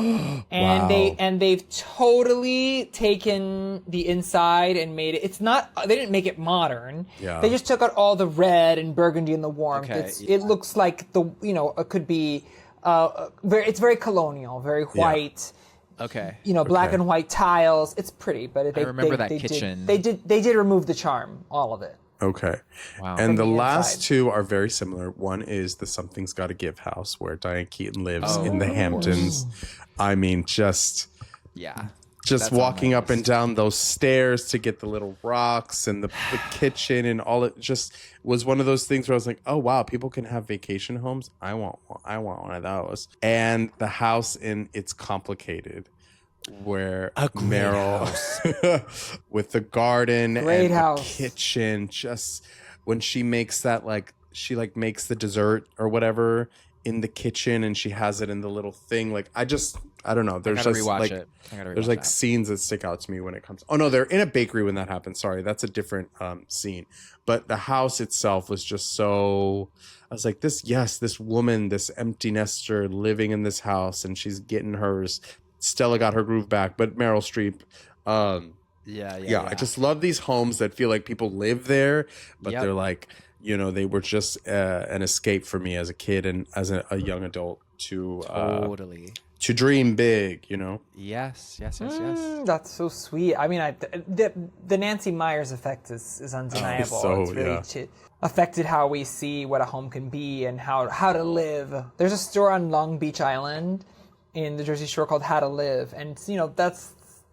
S1: and
S3: Wow.
S1: they've totally taken the inside and made it. It's not. They didn't make it modern.
S3: Yeah.
S1: They just took out all the red and burgundy and the warmth.
S2: Okay,
S1: It looks like it could be. It's very colonial, very white.
S2: Okay.
S1: Black
S3: Okay.
S1: and white tiles. It's pretty, but they
S2: remember that
S1: they
S2: kitchen.
S1: They did remove the charm, all of it.
S3: Okay.
S2: Wow.
S3: And the
S1: the
S3: last
S1: inside.
S3: two are very similar. One is the Something's Gotta Give house where Diane Keaton lives in the Hamptons. I mean, just
S2: Yeah.
S3: just
S2: That's on
S3: walking
S2: my
S3: up and down those stairs to get the little rocks and the kitchen and all. It just was one of those things where I was like, oh wow, people can have vacation homes. I want one of those. And the house it's complicated, where Meryl with the garden
S1: Great
S3: and
S1: house.
S3: the kitchen, just when she makes that, like she makes the dessert or whatever in the kitchen and she has it in the little thing. Like I don't know. There's
S2: gotta
S3: just
S2: rewatch
S3: like
S2: it. I gotta
S3: there's
S2: rewatch
S3: like
S2: that.
S3: scenes that stick out to me when it comes. Oh no, they're in a bakery when that happens. Sorry, that's a different scene. But the house itself was just so. I was like, this woman, this empty nester living in this house, and she's getting hers. Stella got her groove back, but Meryl Streep. Yeah, I just love these homes that feel like people live there, but
S2: Yep.
S3: they're like, they were just an escape for me as a kid and as a young adult to
S2: Totally.
S3: to dream big,
S2: Yes.
S1: That's so sweet. I mean, the Nancy Meyers effect is undeniable.
S3: so,
S1: It's really affected how we see what a home can be and how to live. There's a store on Long Beach Island in the Jersey Shore called How to Live, and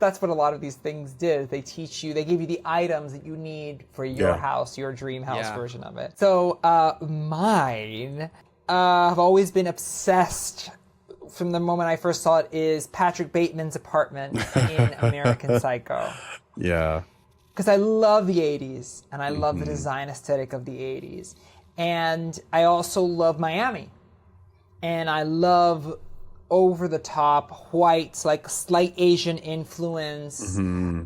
S1: that's what a lot of these things did. They teach you, they give you the items that you need for your
S3: Yeah.
S1: house, your dream house
S2: Yeah.
S1: version of it. So mine, have always been obsessed from the moment I first saw it, is Patrick Bateman's apartment in American Psycho.
S3: Yeah.
S1: Because I love the 80s, and I love the design aesthetic of the 80s. And I also love Miami. And I love over-the-top, white, like slight Asian influence,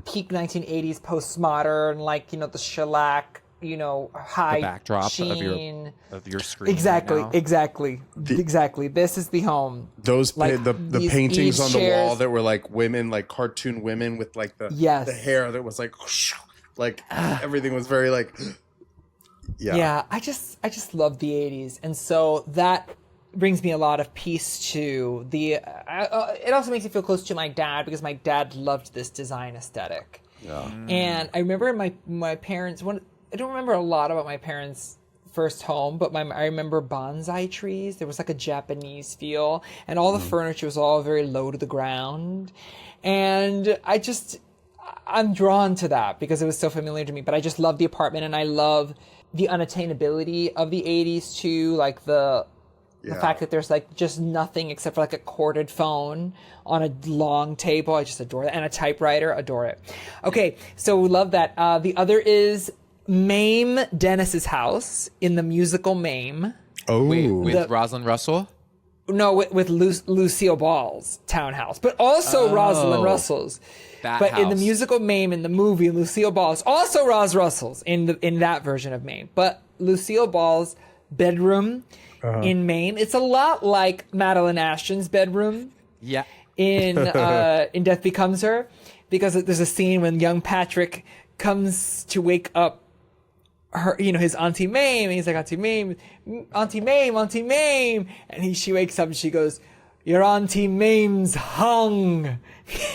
S1: peak 1980s postmodern, like, you know, the shellac, you know, high
S2: The backdrop
S1: sheen.
S2: of your screen.
S1: Exactly,
S2: right now.
S1: exactly. This is the home.
S3: Those
S1: Like,
S3: the
S1: these
S3: paintings
S1: eaves
S3: on the
S1: chairs.
S3: wall that were like women, like cartoon women with like the
S1: Yes.
S3: hair that was like everything was very like
S1: Yeah, I just love the 80s. And so that brings me a lot of peace to the it also makes me feel close to my dad, because my dad loved this design aesthetic.
S3: Yeah.
S1: And I remember my parents, I don't remember a lot about my parents' first home, but I remember bonsai trees. There was like a Japanese feel, and all the furniture was all very low to the ground. And I'm drawn to that because it was so familiar to me. But I just love the apartment, and I love the unattainability of the 80s too, like the fact that there's like just nothing except for like a corded phone on a long table. I just adore that. And a typewriter, adore it. Okay, so we love that. The other is Mame Dennis's house in the musical Mame.
S3: Oh.
S2: Wait, with Rosalind Russell?
S1: No, with Lucille Ball's townhouse, but also Rosalind Russell's.
S2: That
S1: But in the
S2: house.
S1: musical Mame, in the movie, Lucille Ball's, also Roz Russell's in that version of Mame. But Lucille Ball's bedroom in Mame, it's a lot like Madeline Ashton's bedroom
S2: Yeah.
S1: in Death Becomes Her, because there's a scene when young Patrick comes to wake up her, you know, his Auntie Mame, and he's like, Auntie Mame, Auntie Mame, Auntie Mame, and she wakes up and she goes, your Auntie Mame's hung.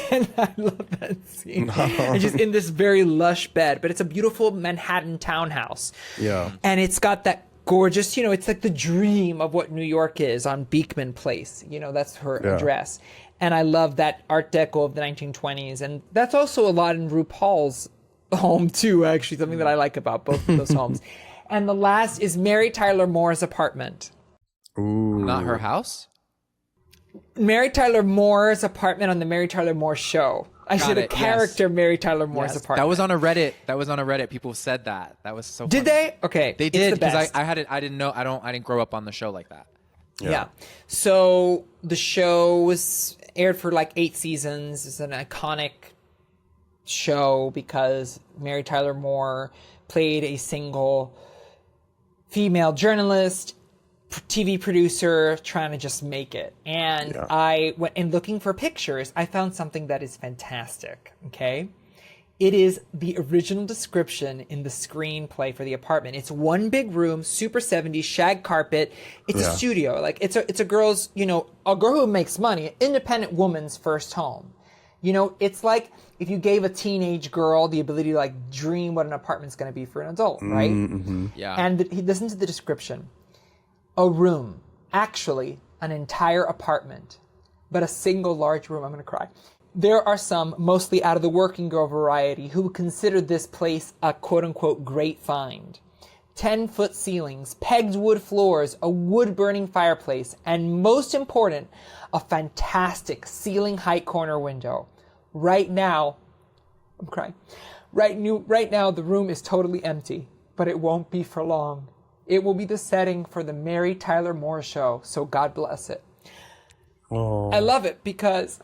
S1: And I love that scene. And she's in this very lush bed, but it's a beautiful Manhattan townhouse.
S3: Yeah.
S1: And it's got that gorgeous, you know, it's like the dream of what New York is on Beekman Place. You know, that's her address. And I love that Art Deco of the 1920s. And that's also a lot in RuPaul's home too, actually, something that I like about both of those homes. And the last is Mary Tyler Moore's apartment.
S3: Ooh.
S2: Not her house?
S1: Mary Tyler Moore's apartment on the Mary Tyler Moore show. I
S2: Got
S1: said a
S2: it, yes.
S1: character Mary Tyler Moore's
S2: Yes.
S1: apartment.
S2: That was on a Reddit. People said that. That was so
S1: Did
S2: funny.
S1: they? Okay.
S2: They
S1: it's
S2: did,
S1: the
S2: because
S1: best.
S2: I didn't know. I didn't grow up on the show like that.
S1: Yeah. So the show was aired for like 8 seasons. It's an iconic show because Mary Tyler Moore played a single female journalist, TV producer trying to just make it. And I went in looking for pictures. I found something that is fantastic. Okay. It is the original description in the screenplay for the apartment. It's one big room, super 70s, shag carpet. It's a studio. Like it's a girl's, you know, a girl who makes money, an independent woman's first home. You know, it's like if you gave a teenage girl the ability to like dream what an apartment's going to be for an adult, right?
S2: Yeah.
S1: And he listened to the description. A room, actually an entire apartment, but a single large room. I'm going to cry. There are some, mostly out of the working girl variety, who consider this place a quote-unquote great find. 10-foot ceilings, pegged wood floors, a wood-burning fireplace, and most important, a fantastic ceiling height corner window. Right now, I'm crying. Right now, the room is totally empty, but it won't be for long. It will be the setting for the Mary Tyler Moore show, so God bless it.
S3: Oh.
S1: I love it because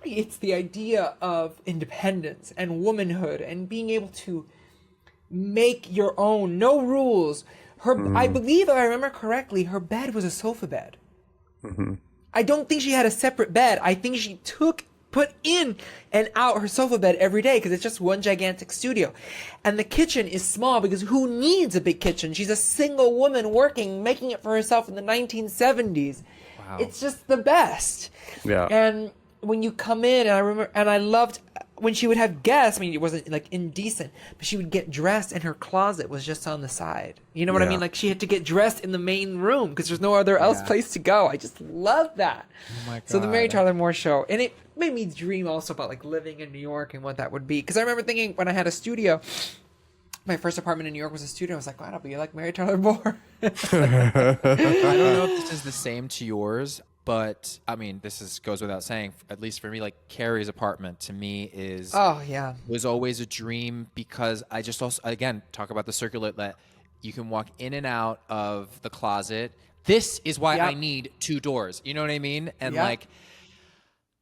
S1: it's the idea of independence and womanhood and being able to make your own, no rules. I believe, if I remember correctly, her bed was a sofa bed. I don't think she had a separate bed. I think she put in and out her sofa bed every day because it's just one gigantic studio. And the kitchen is small because who needs a big kitchen? She's a single woman working, making it for herself in the 1970s. Wow. It's just the best.
S3: Yeah.
S1: And when you come in, and I remember, and I loved when she would have guests, I mean, it wasn't like indecent, but she would get dressed and her closet was just on the side. You know what I mean? Like she had to get dressed in the main room because there's no other else place to go. I just love that.
S2: Oh my God.
S1: So the Mary Tyler Moore Show, and it made me dream also about like living in New York and what that would be. Because I remember thinking when I had a studio, my first apartment in New York was a studio. I was like, wow, I'll be like Mary Tyler Moore.
S2: I don't know if this is the same to yours, but I mean, goes without saying. At least for me, like Carrie's apartment to me was always a dream because I just also again talk about the circular that you can walk in and out of the closet. This is why I need 2 doors. You know what I mean? And like.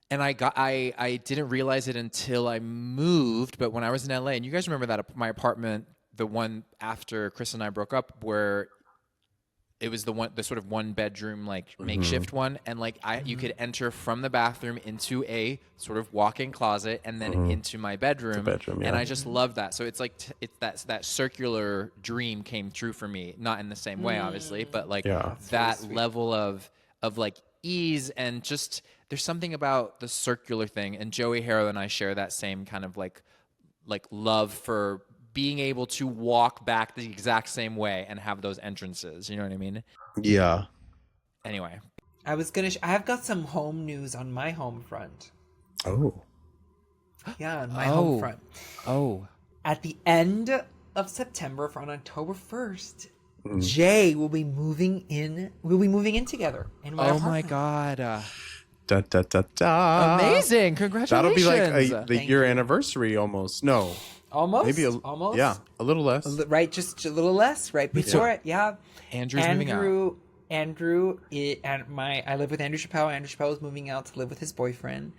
S2: And I didn't realize it until I moved, but when I was in LA, and you guys remember that my apartment, the one after Chris and I broke up, where it was the sort of 1 bedroom like makeshift one, and like you could enter from the bathroom into a sort of walk-in closet and then into my bedroom, and I just love that. So it's like that circular dream came true for me, not in the same way obviously, but like that really level of like ease and just. There's something about the circular thing, and Joey Harrow and I share that same kind of like love for being able to walk back the exact same way and have those entrances. You know what I mean?
S3: Yeah.
S2: Anyway,
S1: I've got some home news on my home front.
S3: Oh.
S1: Yeah, on my home front.
S2: Oh.
S1: At the end of September, on October 1st, Jay will be moving in. We'll be moving in together in my apartment.
S2: My God.
S3: Da, da, da, da.
S2: Amazing. Congratulations.
S3: That'll be like the year anniversary almost. No.
S1: Almost?
S3: Maybe
S1: almost?
S3: Yeah, a little less.
S1: Right, just a little less, right before it. Yeah.
S2: Andrew's moving out.
S1: I live with Andrew Chappelle. Andrew Chappelle is moving out to live with his boyfriend.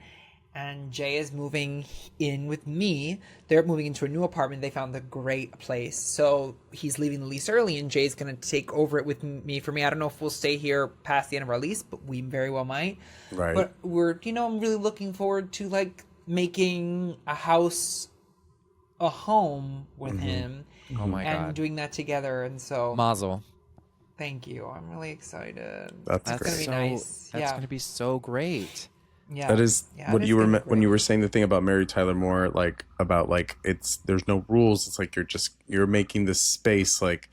S1: And Jay is moving in with me. They're moving into a new apartment. They found a great place. So he's leaving the lease early, and Jay's going to take over it with me. For me, I don't know if we'll stay here past the end of our lease, but we very well might.
S3: Right.
S1: But I'm really looking forward to like making a house a home with him.
S2: Oh my God.
S1: And doing that together. And so
S2: Mazel.
S1: Thank you. I'm really excited.
S3: That's
S1: going to be nice.
S2: That's going to be so great.
S1: Yeah.
S3: That is what you were when you were saying the thing about Mary Tyler Moore, like about like there's no rules. It's like you're making this space like,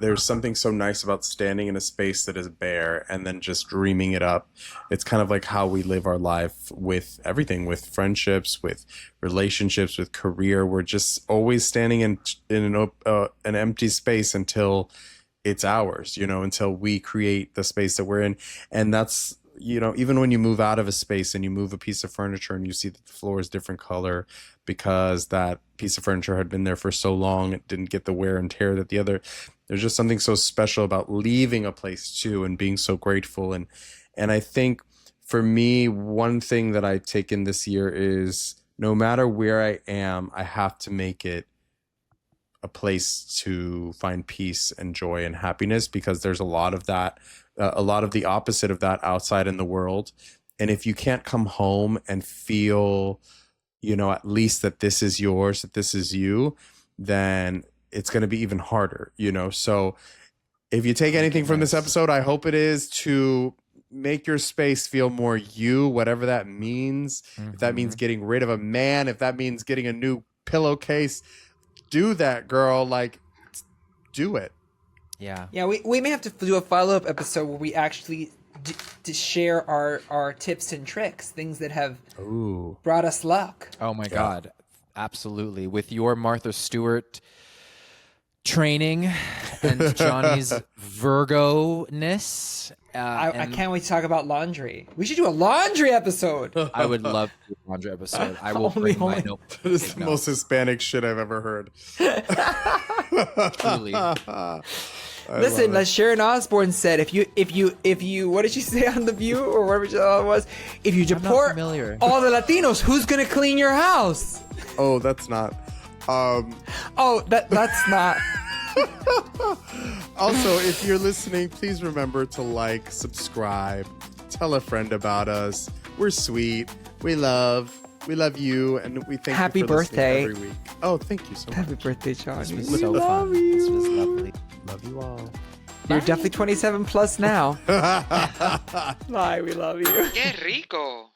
S3: there's something so nice about standing in a space that is bare and then just dreaming it up. It's kind of like how we live our life with everything, with friendships, with relationships, with career. We're just always standing in an empty space until it's ours, until we create the space that we're in. And that's, even when you move out of a space and you move a piece of furniture and you see that the floor is different color because that piece of furniture had been there for so long, it didn't get the wear and tear that the other. There's just something so special about leaving a place too and being so grateful. And I think for me, one thing that I take in this year is no matter where I am, I have to make it a place to find peace and joy and happiness, because there's a lot of that, a lot of the opposite of that outside in the world. And if you can't come home and feel, at least that this is yours, that this is you, then it's going to be even harder, So if you take anything from this episode, I hope it is to make your space feel more you, whatever that means. If that means getting rid of a man, if that means getting a new pillowcase, do that, girl. Like, do it.
S2: Yeah.
S1: Yeah, we may have to do a follow-up episode where we actually to share our tips and tricks, things that have brought us luck.
S2: Oh my God. Absolutely. With your Martha Stewart training and Johnny's Virgo-ness.
S1: I can't wait to talk about laundry. We should do a laundry episode.
S2: I would love to do a laundry episode. I will bring my notebook.
S3: That is the most Hispanic shit I've ever heard.
S2: Truly.
S1: Listen, as Sharon Osbourne said, if you, what did she say on The View or whatever it was? If you deport all the Latinos, who's gonna clean your house?
S3: Oh, that's not.
S1: That's not.
S3: Also, if you're listening, please remember to like, subscribe, tell a friend about us. We're sweet. We love you, and we thank
S1: Happy
S3: you for
S1: birthday
S3: listening every week. Oh, thank you so much.
S1: Happy birthday, Johnny.
S2: This was so fun. This was lovely.
S3: Love you all.
S1: You're definitely 27 plus now. Bye. We love you.
S4: Qué rico.